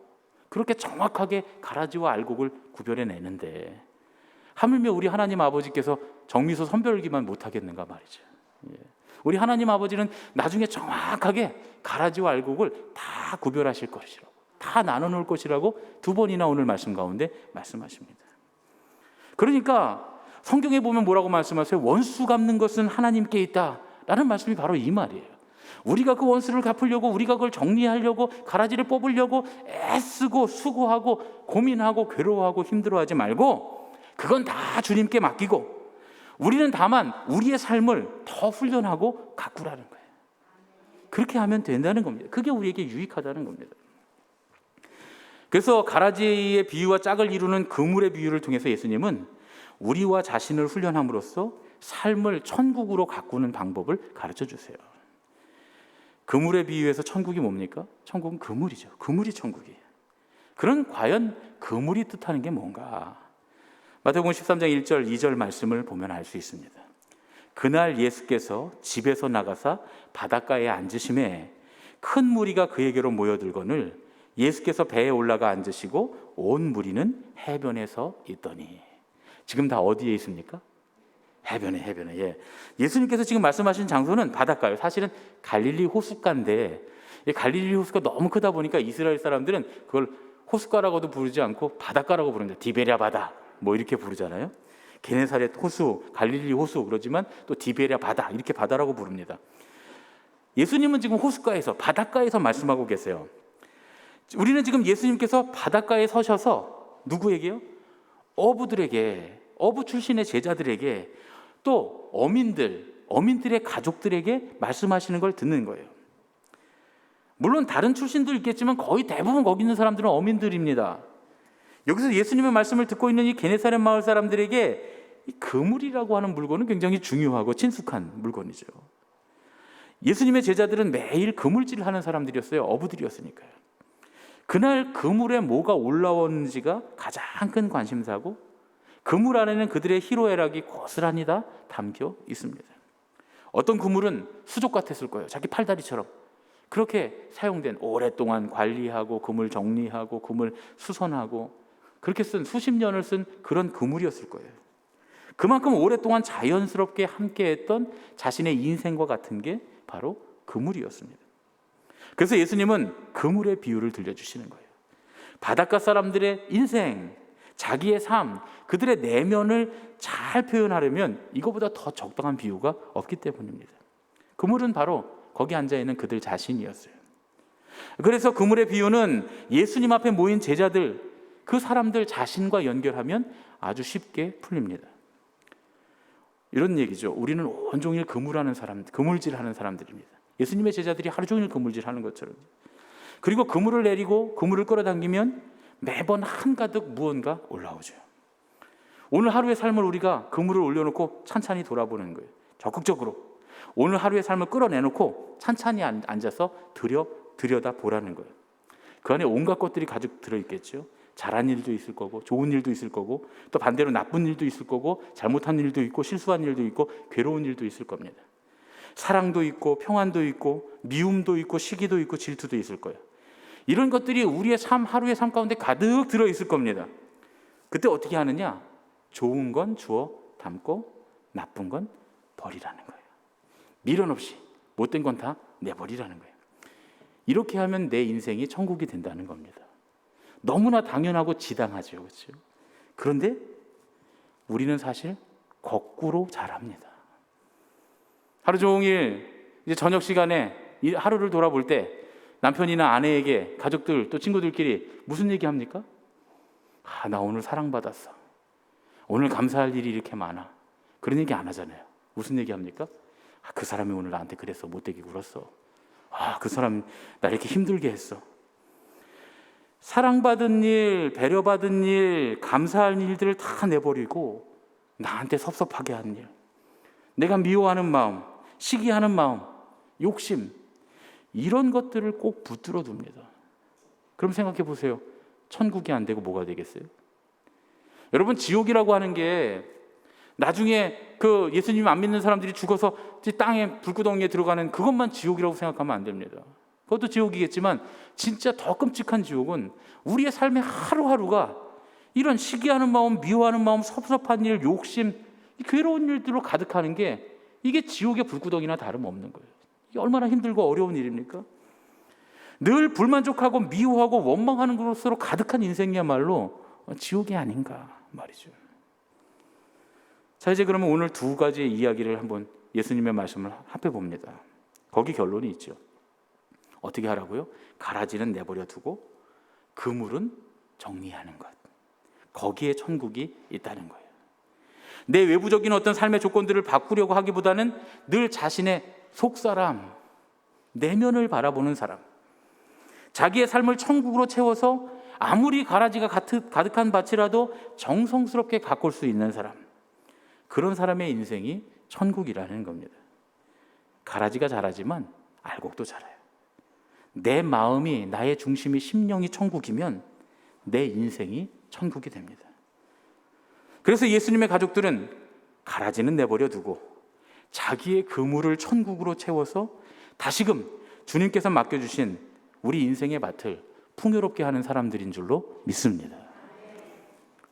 그렇게 정확하게 가라지와 알곡을 구별해내는데 하물며 우리 하나님 아버지께서 정미소 선별기만 못하겠는가 말이죠. 예. 우리 하나님 아버지는 나중에 정확하게 가라지와 알곡을 다 구별하실 것이라고, 다 나눠놓을 것이라고 2번이나 오늘 말씀 가운데 말씀하십니다. 그러니까 성경에 보면 뭐라고 말씀하세요? 원수 갚는 것은 하나님께 있다 라는 말씀이 바로 이 말이에요. 우리가 그 원수를 갚으려고, 우리가 그걸 정리하려고, 가라지를 뽑으려고 애쓰고 수고하고 고민하고 괴로워하고 힘들어하지 말고 그건 다 주님께 맡기고 우리는 다만 우리의 삶을 더 훈련하고 가꾸라는 거예요. 그렇게 하면 된다는 겁니다. 그게 우리에게 유익하다는 겁니다. 그래서 가라지의 비유와 짝을 이루는 그물의 비유를 통해서 예수님은 우리와 자신을 훈련함으로써 삶을 천국으로 가꾸는 방법을 가르쳐 주세요. 그물의 비유에서 천국이 뭡니까? 천국은 그물이죠. 그물이 천국이에요. 그런 과연 그물이 뜻하는 게 뭔가? 마태복음 13장 1절 2절 말씀을 보면 알 수 있습니다. 그날 예수께서 집에서 나가사 바닷가에 앉으심에 큰 무리가 그에게로 모여들거늘 예수께서 배에 올라가 앉으시고 온 무리는 해변에 서 있더니. 지금 다 어디에 있습니까? 해변에. 예. 예수님께서 지금 말씀하신 장소는 바닷가예요. 사실은 갈릴리 호숫가인데 이 갈릴리 호숫가 너무 크다 보니까 이스라엘 사람들은 그걸 호숫가라고도 부르지 않고 바닷가라고 부릅니다. 디베랴 바다 뭐 이렇게 부르잖아요. 게네사렛 호수, 갈릴리 호수 그러지만 또 디베랴 바다 이렇게 바다라고 부릅니다. 예수님은 지금 호숫가에서 바닷가에서 말씀하고 계세요. 우리는 지금 예수님께서 바닷가에 서셔서 누구에게요? 어부들에게, 어부 출신의 제자들에게 또 어민들의 가족들에게 말씀하시는 걸 듣는 거예요. 물론 다른 출신도 있겠지만 거의 대부분 거기 있는 사람들은 어민들입니다. 여기서 예수님의 말씀을 듣고 있는 이 게네사렛 마을 사람들에게 이 그물이라고 하는 물건은 굉장히 중요하고 친숙한 물건이죠. 예수님의 제자들은 매일 그물질을 하는 사람들이었어요. 어부들이었으니까요. 그날 그물에 뭐가 올라왔는지가 가장 큰 관심사고 그물 안에는 그들의 희로애락이 고스란히 다 담겨 있습니다. 어떤 그물은 수족 같았을 거예요. 자기 팔다리처럼 그렇게 사용된 오랫동안 관리하고 그물 정리하고 그물 수선하고 그렇게 쓴 수십 년을 쓴 그런 그물이었을 거예요. 그만큼 오랫동안 자연스럽게 함께했던 자신의 인생과 같은 게 바로 그물이었습니다. 그래서 예수님은 그물의 비유를 들려주시는 거예요. 바닷가 사람들의 인생, 자기의 삶, 그들의 내면을 잘 표현하려면 이거보다 더 적당한 비유가 없기 때문입니다. 그물은 바로 거기 앉아있는 그들 자신이었어요. 그래서 그물의 비유는 예수님 앞에 모인 제자들, 그 사람들 자신과 연결하면 아주 쉽게 풀립니다. 이런 얘기죠. 우리는 온종일 그물질하는 사람들입니다. 예수님의 제자들이 하루 종일 그물질하는 것처럼. 그리고 그물을 내리고 그물을 끌어당기면 매번 한가득 무언가 올라오죠. 오늘 하루의 삶을 우리가 그물을 올려놓고 찬찬히 돌아보는 거예요. 적극적으로. 오늘 하루의 삶을 끌어내놓고 찬찬히 앉아서 들여다보라는 거예요. 그 안에 온갖 것들이 가득 들어있겠죠. 잘한 일도 있을 거고 좋은 일도 있을 거고 또 반대로 나쁜 일도 있을 거고 잘못한 일도 있고 실수한 일도 있고 괴로운 일도 있을 겁니다. 사랑도 있고 평안도 있고 미움도 있고 시기도 있고 질투도 있을 거예요. 이런 것들이 우리의 하루의 삶 가운데 가득 들어있을 겁니다. 그때 어떻게 하느냐? 좋은 건 주워 담고 나쁜 건 버리라는 거예요. 미련 없이 못된 건 다 내버리라는 거예요. 이렇게 하면 내 인생이 천국이 된다는 겁니다. 너무나 당연하고 지당하죠. 그렇죠? 그런데 우리는 사실 거꾸로 잘합니다. 하루 종일 이제 저녁 시간에 이 하루를 돌아볼 때 남편이나 아내에게 가족들 또 친구들끼리 무슨 얘기합니까? 나 오늘 사랑받았어. 오늘 감사할 일이 이렇게 많아. 그런 얘기 안 하잖아요. 무슨 얘기합니까? 그 사람이 오늘 나한테 그래서 못되게 굴었어. 그 사람 나 이렇게 힘들게 했어. 사랑받은 일, 배려받은 일, 감사할 일들을 다 내버리고 나한테 섭섭하게 한 일, 내가 미워하는 마음, 시기하는 마음, 욕심, 이런 것들을 꼭 붙들어 둡니다. 그럼 생각해 보세요. 천국이 안 되고 뭐가 되겠어요? 여러분, 지옥이라고 하는 게 나중에 그 예수님 안 믿는 사람들이 죽어서 땅에 불구덩이에 들어가는 그것만 지옥이라고 생각하면 안 됩니다. 그것도 지옥이겠지만 진짜 더 끔찍한 지옥은 우리의 삶의 하루하루가 이런 시기하는 마음, 미워하는 마음, 섭섭한 일, 욕심, 괴로운 일들로 가득하는 게 이게 지옥의 불구덩이나 다름없는 거예요. 이게 얼마나 힘들고 어려운 일입니까? 늘 불만족하고 미워하고 원망하는 것으로 가득한 인생이야말로 지옥이 아닌가 말이죠. 자, 이제 그러면 오늘 두 가지의 이야기를 한번 예수님의 말씀을 합해 봅니다. 거기 결론이 있죠. 어떻게 하라고요? 가라지는 내버려 두고 그물은 정리하는 것. 거기에 천국이 있다는 거예요. 내 외부적인 어떤 삶의 조건들을 바꾸려고 하기보다는 늘 자신의 속사람, 내면을 바라보는 사람, 자기의 삶을 천국으로 채워서 아무리 가라지가 가득한 밭이라도 정성스럽게 가꿀 수 있는 사람, 그런 사람의 인생이 천국이라는 겁니다. 가라지가 자라지만 알곡도 자라요. 내 마음이, 나의 중심이, 심령이 천국이면 내 인생이 천국이 됩니다. 그래서 예수님의 가족들은 가라지는 내버려 두고 자기의 그물을 천국으로 채워서 다시금 주님께서 맡겨주신 우리 인생의 밭을 풍요롭게 하는 사람들인 줄로 믿습니다.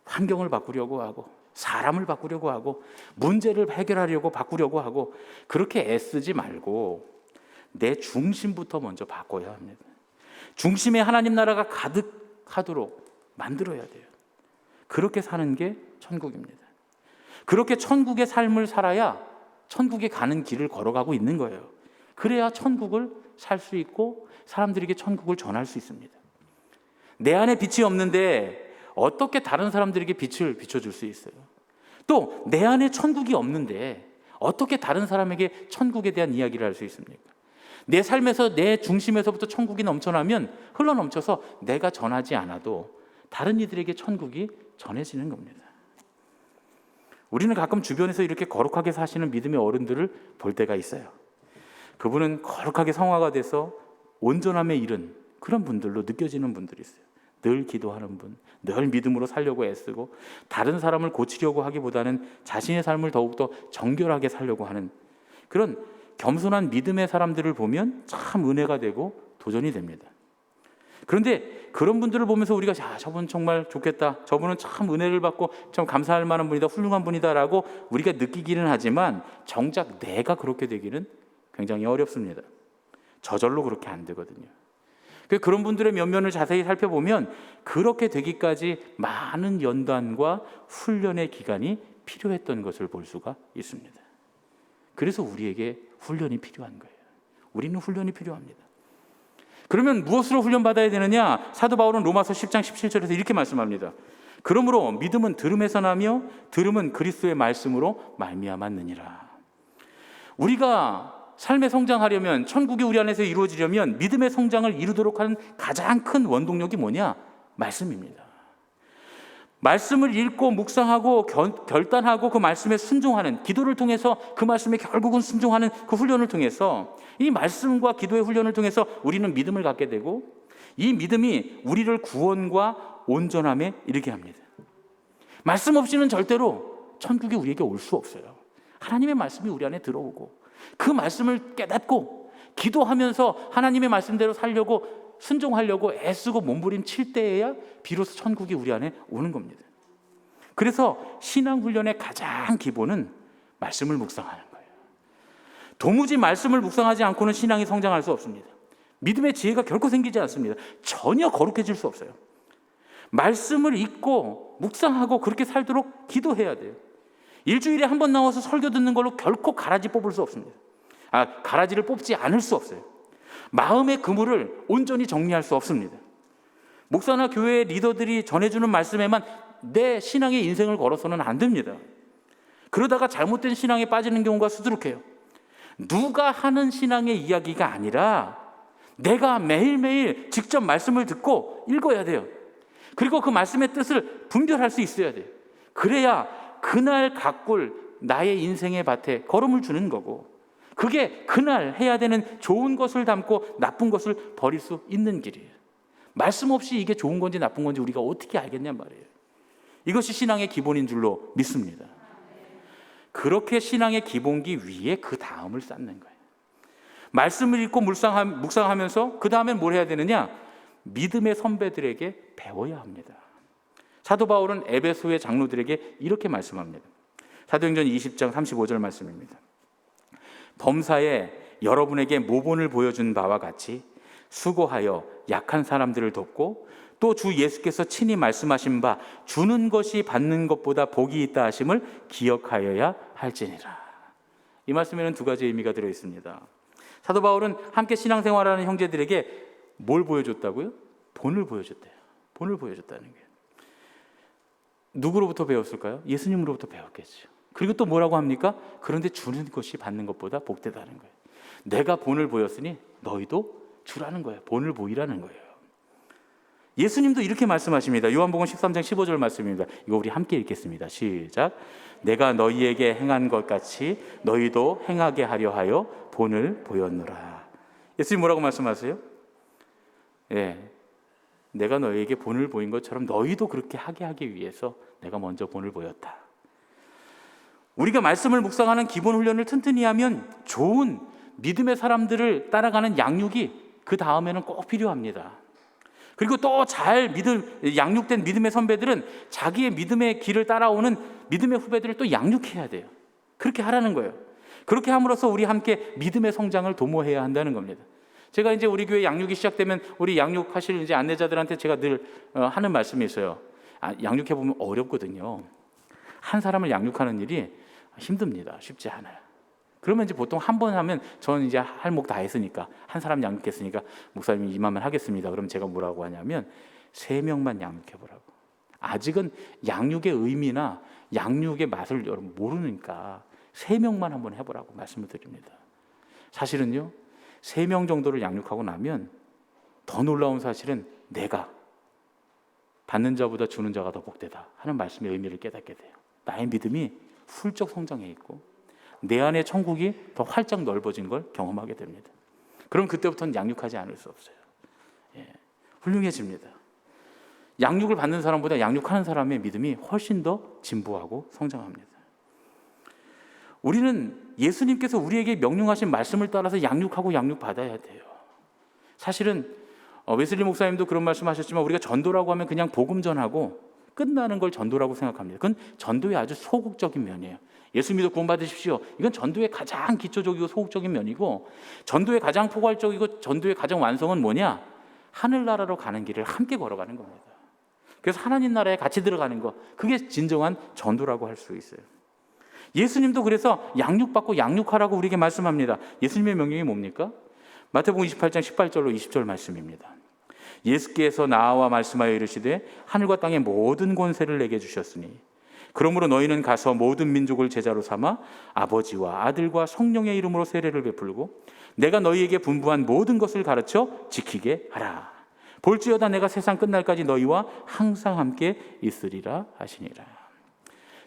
환경을 바꾸려고 하고 사람을 바꾸려고 하고 문제를 해결하려고 바꾸려고 하고 그렇게 애쓰지 말고 내 중심부터 먼저 바꿔야 합니다. 중심에 하나님 나라가 가득하도록 만들어야 돼요. 그렇게 사는 게 천국입니다. 그렇게 천국의 삶을 살아야 천국에 가는 길을 걸어가고 있는 거예요. 그래야 천국을 살 수 있고 사람들에게 천국을 전할 수 있습니다. 내 안에 빛이 없는데 어떻게 다른 사람들에게 빛을 비춰줄 수 있어요? 또 내 안에 천국이 없는데 어떻게 다른 사람에게 천국에 대한 이야기를 할 수 있습니까? 내 삶에서 내 중심에서부터 천국이 넘쳐나면 흘러넘쳐서 내가 전하지 않아도 다른 이들에게 천국이 전해지는 겁니다. 우리는 가끔 주변에서 이렇게 거룩하게 사시는 믿음의 어른들을 볼 때가 있어요. 그분은 거룩하게 성화가 돼서 온전함에 이른 그런 분들로 느껴지는 분들이 있어요. 늘 기도하는 분, 늘 믿음으로 살려고 애쓰고 다른 사람을 고치려고 하기보다는 자신의 삶을 더욱더 정결하게 살려고 하는 그런 겸손한 믿음의 사람들을 보면 참 은혜가 되고 도전이 됩니다. 그런데 그런 분들을 보면서 우리가 저분 정말 좋겠다, 저분은 참 은혜를 받고 참 감사할 만한 분이다, 훌륭한 분이다 라고 우리가 느끼기는 하지만 정작 내가 그렇게 되기는 굉장히 어렵습니다. 저절로 그렇게 안 되거든요. 그런 분들의 면면을 자세히 살펴보면 그렇게 되기까지 많은 연단과 훈련의 기간이 필요했던 것을 볼 수가 있습니다. 그래서 우리에게 훈련이 필요한 거예요. 우리는 훈련이 필요합니다. 그러면 무엇으로 훈련받아야 되느냐? 사도 바울은 로마서 10장 17절에서 이렇게 말씀합니다. 그러므로 믿음은 들음에서 나며 들음은 그리스도의 말씀으로 말미암았느니라. 우리가 삶의 성장하려면, 천국이 우리 안에서 이루어지려면 믿음의 성장을 이루도록 하는 가장 큰 원동력이 뭐냐? 말씀입니다. 말씀을 읽고 묵상하고 결단하고 그 말씀에 순종하는, 기도를 통해서 그 말씀에 결국은 순종하는 그 훈련을 통해서, 이 말씀과 기도의 훈련을 통해서 우리는 믿음을 갖게 되고 이 믿음이 우리를 구원과 온전함에 이르게 합니다. 말씀 없이는 절대로 천국이 우리에게 올 수 없어요. 하나님의 말씀이 우리 안에 들어오고 그 말씀을 깨닫고 기도하면서 하나님의 말씀대로 살려고 순종하려고 애쓰고 몸부림칠 때에야 비로소 천국이 우리 안에 오는 겁니다. 그래서 신앙훈련의 가장 기본은 말씀을 묵상하는 거예요. 도무지 말씀을 묵상하지 않고는 신앙이 성장할 수 없습니다. 믿음의 지혜가 결코 생기지 않습니다. 전혀 거룩해질 수 없어요. 말씀을 읽고 묵상하고 그렇게 살도록 기도해야 돼요. 일주일에 한 번 나와서 설교 듣는 걸로 결코 가라지 뽑을 수 없습니다. 가라지를 뽑지 않을 수 없어요. 마음의 그물을 온전히 정리할 수 없습니다. 목사나 교회의 리더들이 전해주는 말씀에만 내 신앙의 인생을 걸어서는 안 됩니다. 그러다가 잘못된 신앙에 빠지는 경우가 수두룩해요. 누가 하는 신앙의 이야기가 아니라 내가 매일매일 직접 말씀을 듣고 읽어야 돼요. 그리고 그 말씀의 뜻을 분별할 수 있어야 돼요. 그래야 그날 가꿀 나의 인생의 밭에 걸음을 주는 거고, 그게 그날 해야 되는 좋은 것을 담고 나쁜 것을 버릴 수 있는 길이에요. 말씀 없이 이게 좋은 건지 나쁜 건지 우리가 어떻게 알겠냔 말이에요. 이것이 신앙의 기본인 줄로 믿습니다. 그렇게 신앙의 기본기 위에 그 다음을 쌓는 거예요. 말씀을 읽고 묵상하면서 그 다음엔 뭘 해야 되느냐? 믿음의 선배들에게 배워야 합니다. 사도 바울은 에베소의 장로들에게 이렇게 말씀합니다. 사도행전 20장 35절 말씀입니다. 범사에 여러분에게 모본을 보여준 바와 같이 수고하여 약한 사람들을 돕고 또 주 예수께서 친히 말씀하신 바 주는 것이 받는 것보다 복이 있다 하심을 기억하여야 할지니라. 이 말씀에는 두 가지 의미가 들어 있습니다. 사도 바울은 함께 신앙생활하는 형제들에게 뭘 보여줬다고요? 본을 보여줬대요. 본을 보여줬다는 거예요. 누구로부터 배웠을까요? 예수님으로부터 배웠겠죠. 그리고 또 뭐라고 합니까? 그런데 주는 것이 받는 것보다 복되다는 거예요. 내가 본을 보였으니 너희도 주라는 거예요. 본을 보이라는 거예요. 예수님도 이렇게 말씀하십니다. 요한복음 13장 15절 말씀입니다. 이거 우리 함께 읽겠습니다. 시작. 내가 너희에게 행한 것 같이 너희도 행하게 하려 하여 본을 보였노라. 예수님 뭐라고 말씀하세요? 예, 내가 너희에게 본을 보인 것처럼 너희도 그렇게 하게 하기 위해서 내가 먼저 본을 보였다. 우리가 말씀을 묵상하는 기본 훈련을 튼튼히 하면 좋은 믿음의 사람들을 따라가는 양육이 그 다음에는 꼭 필요합니다. 그리고 또 잘 양육된 믿음의 선배들은 자기의 믿음의 길을 따라오는 믿음의 후배들을 또 양육해야 돼요. 그렇게 하라는 거예요. 그렇게 함으로써 우리 함께 믿음의 성장을 도모해야 한다는 겁니다. 제가 이제 우리 교회 양육이 시작되면 우리 양육하실 이제 안내자들한테 제가 늘 하는 말씀이 있어요. 양육해 보면 어렵거든요. 한 사람을 양육하는 일이 힘듭니다. 쉽지 않아요. 그러면 이제 보통 한 번 하면 저는 이제 할 목 다 했으니까 한 사람 양육했으니까 목사님이 이만만 하겠습니다. 그럼 제가 뭐라고 하냐면 3명만 양육해 보라고. 아직은 양육의 의미나 양육의 맛을 여러분 모르니까 3명만 한번 해보라고 말씀을 드립니다. 사실은요 3명 정도를 양육하고 나면 더 놀라운 사실은 내가 받는 자보다 주는 자가 더 복되다 하는 말씀의 의미를 깨닫게 돼요. 나의 믿음이 훌쩍 성장해 있고 내 안의 천국이 더 활짝 넓어진 걸 경험하게 됩니다. 그럼 그때부터는 양육하지 않을 수 없어요. 예, 훌륭해집니다. 양육을 받는 사람보다 양육하는 사람의 믿음이 훨씬 더 진보하고 성장합니다. 우리는 예수님께서 우리에게 명령하신 말씀을 따라서 양육하고 양육받아야 돼요. 사실은 웨슬리 목사님도 그런 말씀하셨지만 우리가 전도라고 하면 그냥 복음 전하고 끝나는 걸 전도라고 생각합니다. 그건 전도의 아주 소극적인 면이에요. 예수 믿어 구원받으십시오. 이건 전도의 가장 기초적이고 소극적인 면이고, 전도의 가장 포괄적이고 전도의 가장 완성은 뭐냐? 하늘나라로 가는 길을 함께 걸어가는 겁니다. 그래서 하나님 나라에 같이 들어가는 거, 그게 진정한 전도라고 할 수 있어요. 예수님도 그래서 양육받고 양육하라고 우리에게 말씀합니다. 예수님의 명령이 뭡니까? 마태복음 28장 18절로 20절 말씀입니다. 예수께서 나와 말씀하여 이르시되 하늘과 땅의 모든 권세를 내게 주셨으니 그러므로 너희는 가서 모든 민족을 제자로 삼아 아버지와 아들과 성령의 이름으로 세례를 베풀고 내가 너희에게 분부한 모든 것을 가르쳐 지키게 하라. 볼지어다 내가 세상 끝날까지 너희와 항상 함께 있으리라 하시니라.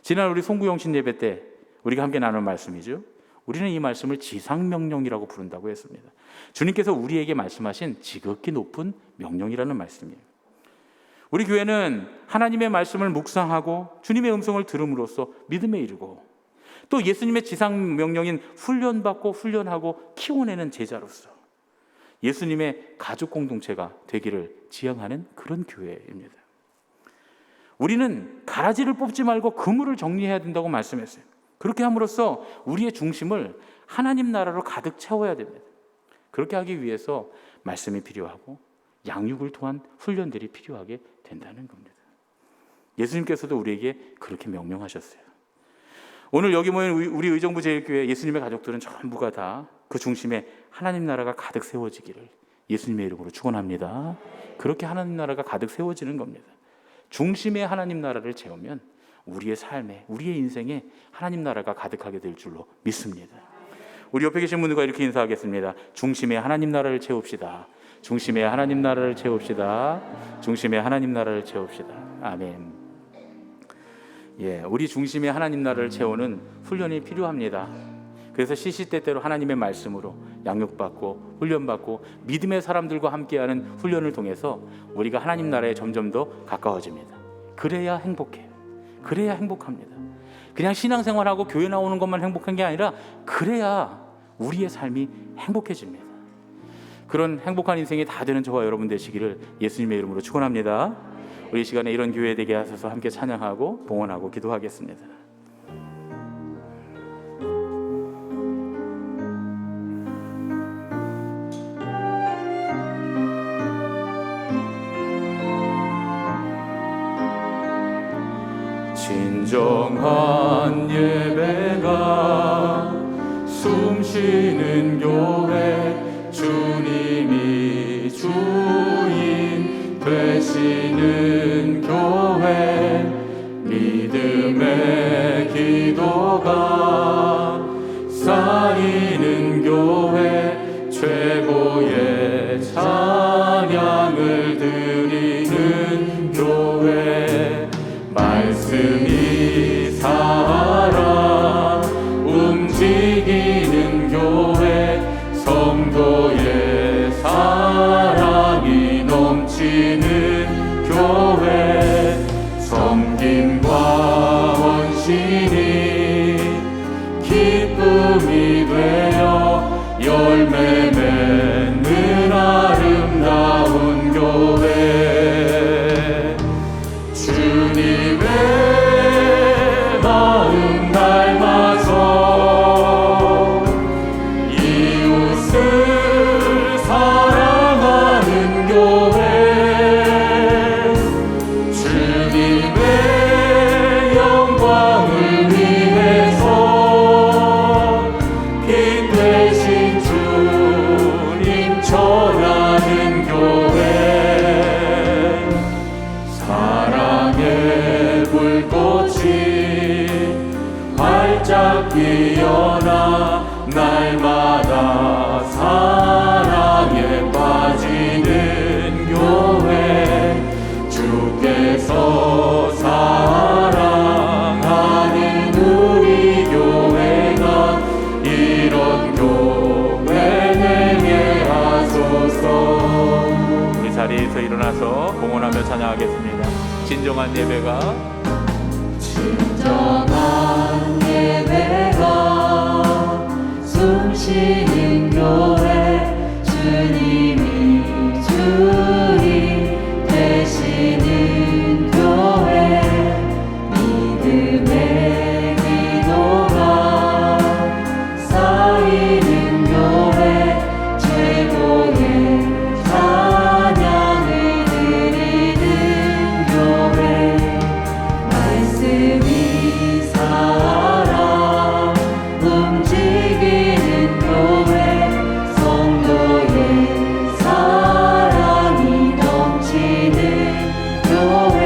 지난 우리 송구영신 예배 때 우리가 함께 나눈 말씀이죠. 우리는 이 말씀을 지상명령이라고 부른다고 했습니다. 주님께서 우리에게 말씀하신 지극히 높은 명령이라는 말씀이에요. 우리 교회는 하나님의 말씀을 묵상하고 주님의 음성을 들음으로써 믿음에 이르고 또 예수님의 지상명령인 훈련받고 훈련하고 키워내는 제자로서 예수님의 가족 공동체가 되기를 지향하는 그런 교회입니다. 우리는 가라지를 뽑지 말고 그물을 정리해야 된다고 말씀했어요. 그렇게 함으로써 우리의 중심을 하나님 나라로 가득 채워야 됩니다. 그렇게 하기 위해서 말씀이 필요하고 양육을 통한 훈련들이 필요하게 된다는 겁니다. 예수님께서도 우리에게 그렇게 명령하셨어요. 오늘 여기 모인 우리 의정부 제일교회 예수님의 가족들은 전부가 다 그 중심에 하나님 나라가 가득 세워지기를 예수님의 이름으로 축원합니다. 그렇게 하나님 나라가 가득 세워지는 겁니다. 중심에 하나님 나라를 채우면 우리의 삶에, 우리의 인생에 하나님 나라가 가득하게 될 줄로 믿습니다. 우리 옆에 계신 분들과 이렇게 인사하겠습니다. 중심에 하나님 나라를 채웁시다. 중심에 하나님 나라를 채웁시다. 중심에 하나님 나라를 채웁시다. 아멘. 예, 우리 중심에 하나님 나라를 채우는 훈련이 필요합니다. 그래서 시시때때로 하나님의 말씀으로 양육받고 훈련받고 믿음의 사람들과 함께하는 훈련을 통해서 우리가 하나님 나라에 점점 더 가까워집니다. 그래야 행복해요. 그래야 행복합니다. 그냥 신앙생활하고 교회 나오는 것만 행복한 게 아니라 그래야 우리의 삶이 행복해집니다. 그런 행복한 인생이 다 되는 저와 여러분 되시기를 예수님의 이름으로 축원합니다. 우리 시간에 이런 교회 되게 하셔서 함께 찬양하고 봉헌하고 기도하겠습니다. 진정한 예배가 숨쉬는 교회 주님이 주인 되시는 교회 믿음의 기도가 쌓이는 교회 최고의 찬양을 드리는 교회 말씀이 살아 움직이는 교회 성도의 사랑이 넘치는 교회 섬김과 헌신이 기쁨이 되어 열매 맺는 아름다운 교회 주님의 마음 닮아서 이웃을 사랑하는 교회 주님의 영광을 위해서 빛 되신 주님 전하는 교회 사랑의 불꽃이 활짝 피어나 날마다 사랑에 빠지는 교회 주께서 사랑하는 우리 교회가 이런 교회 되게 하소서. 우리 자리에서 일어나서 공헌하며 찬양하겠습니다. 진정한 예배가 진정한 예배가 숨쉬는 교회 주님이 주인 되시는 교회 믿음의 기도가 쌓이는 교회 최고의 찬양을 드리는 교회 말씀이 살아 움직이는 교회 성도의 사랑이 넘치는 교회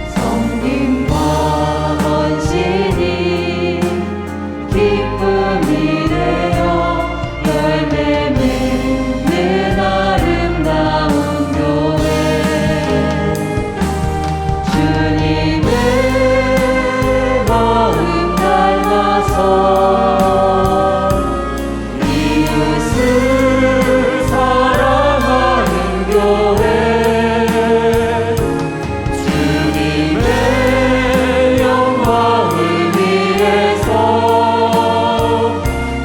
섬김과 헌신이 기쁨이 되어 열매 맺는 아름다운 교회 주님의 마음 닮아서 이웃을 사랑하는 교회 주님의 영광을 위해서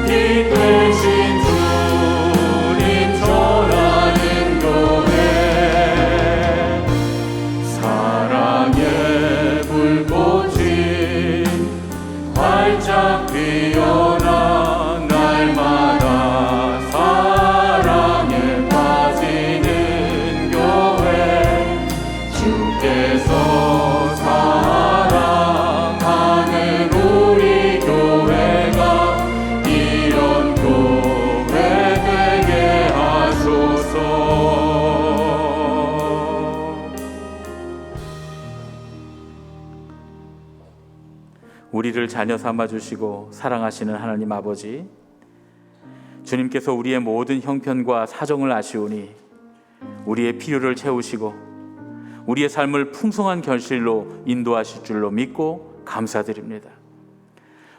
빛 되신 주님 전하는 교회 사랑의 불꽃이 활짝 피어나 날마다 사랑에 빠지는 교회 주께서 사랑하는 우리 교회가 이런 교회 되게 하소서. 우리를 자녀 삼아 주시고 사랑하시는 하나님 아버지, 주님께서 우리의 모든 형편과 사정을 아시오니 우리의 필요를 채우시고 우리의 삶을 풍성한 결실로 인도하실 줄로 믿고 감사드립니다.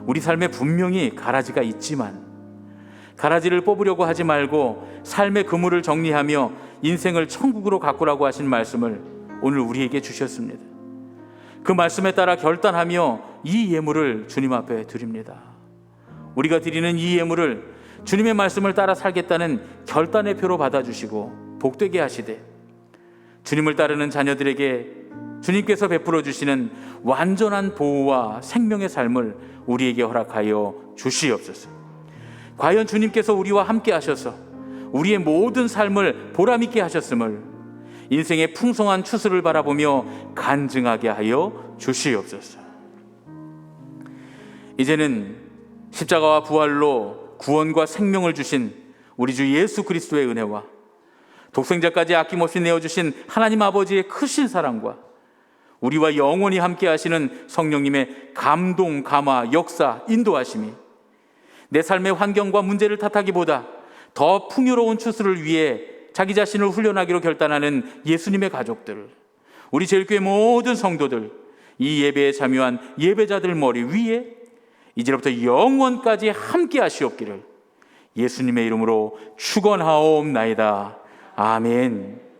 우리 삶에 분명히 가라지가 있지만 가라지를 뽑으려고 하지 말고 삶의 그물을 정리하며 인생을 천국으로 가꾸라고 하신 말씀을 오늘 우리에게 주셨습니다. 그 말씀에 따라 결단하며 이 예물을 주님 앞에 드립니다. 우리가 드리는 이 예물을 주님의 말씀을 따라 살겠다는 결단의 표로 받아주시고 복되게 하시되 주님을 따르는 자녀들에게 주님께서 베풀어 주시는 완전한 보호와 생명의 삶을 우리에게 허락하여 주시옵소서. 과연 주님께서 우리와 함께 하셔서 우리의 모든 삶을 보람있게 하셨음을 인생의 풍성한 추수를 바라보며 간증하게 하여 주시옵소서. 이제는 십자가와 부활로 구원과 생명을 주신 우리 주 예수 그리스도의 은혜와 독생자까지 아낌없이 내어주신 하나님 아버지의 크신 사랑과 우리와 영원히 함께 하시는 성령님의 감동, 감화, 역사, 인도하심이 내 삶의 환경과 문제를 탓하기보다 더 풍요로운 추수를 위해 자기 자신을 훈련하기로 결단하는 예수님의 가족들, 우리 제일교회 모든 성도들, 이 예배에 참여한 예배자들 머리 위에 이제부터 영원까지 함께 하시옵기를 예수님의 이름으로 축원하옵나이다. 아멘.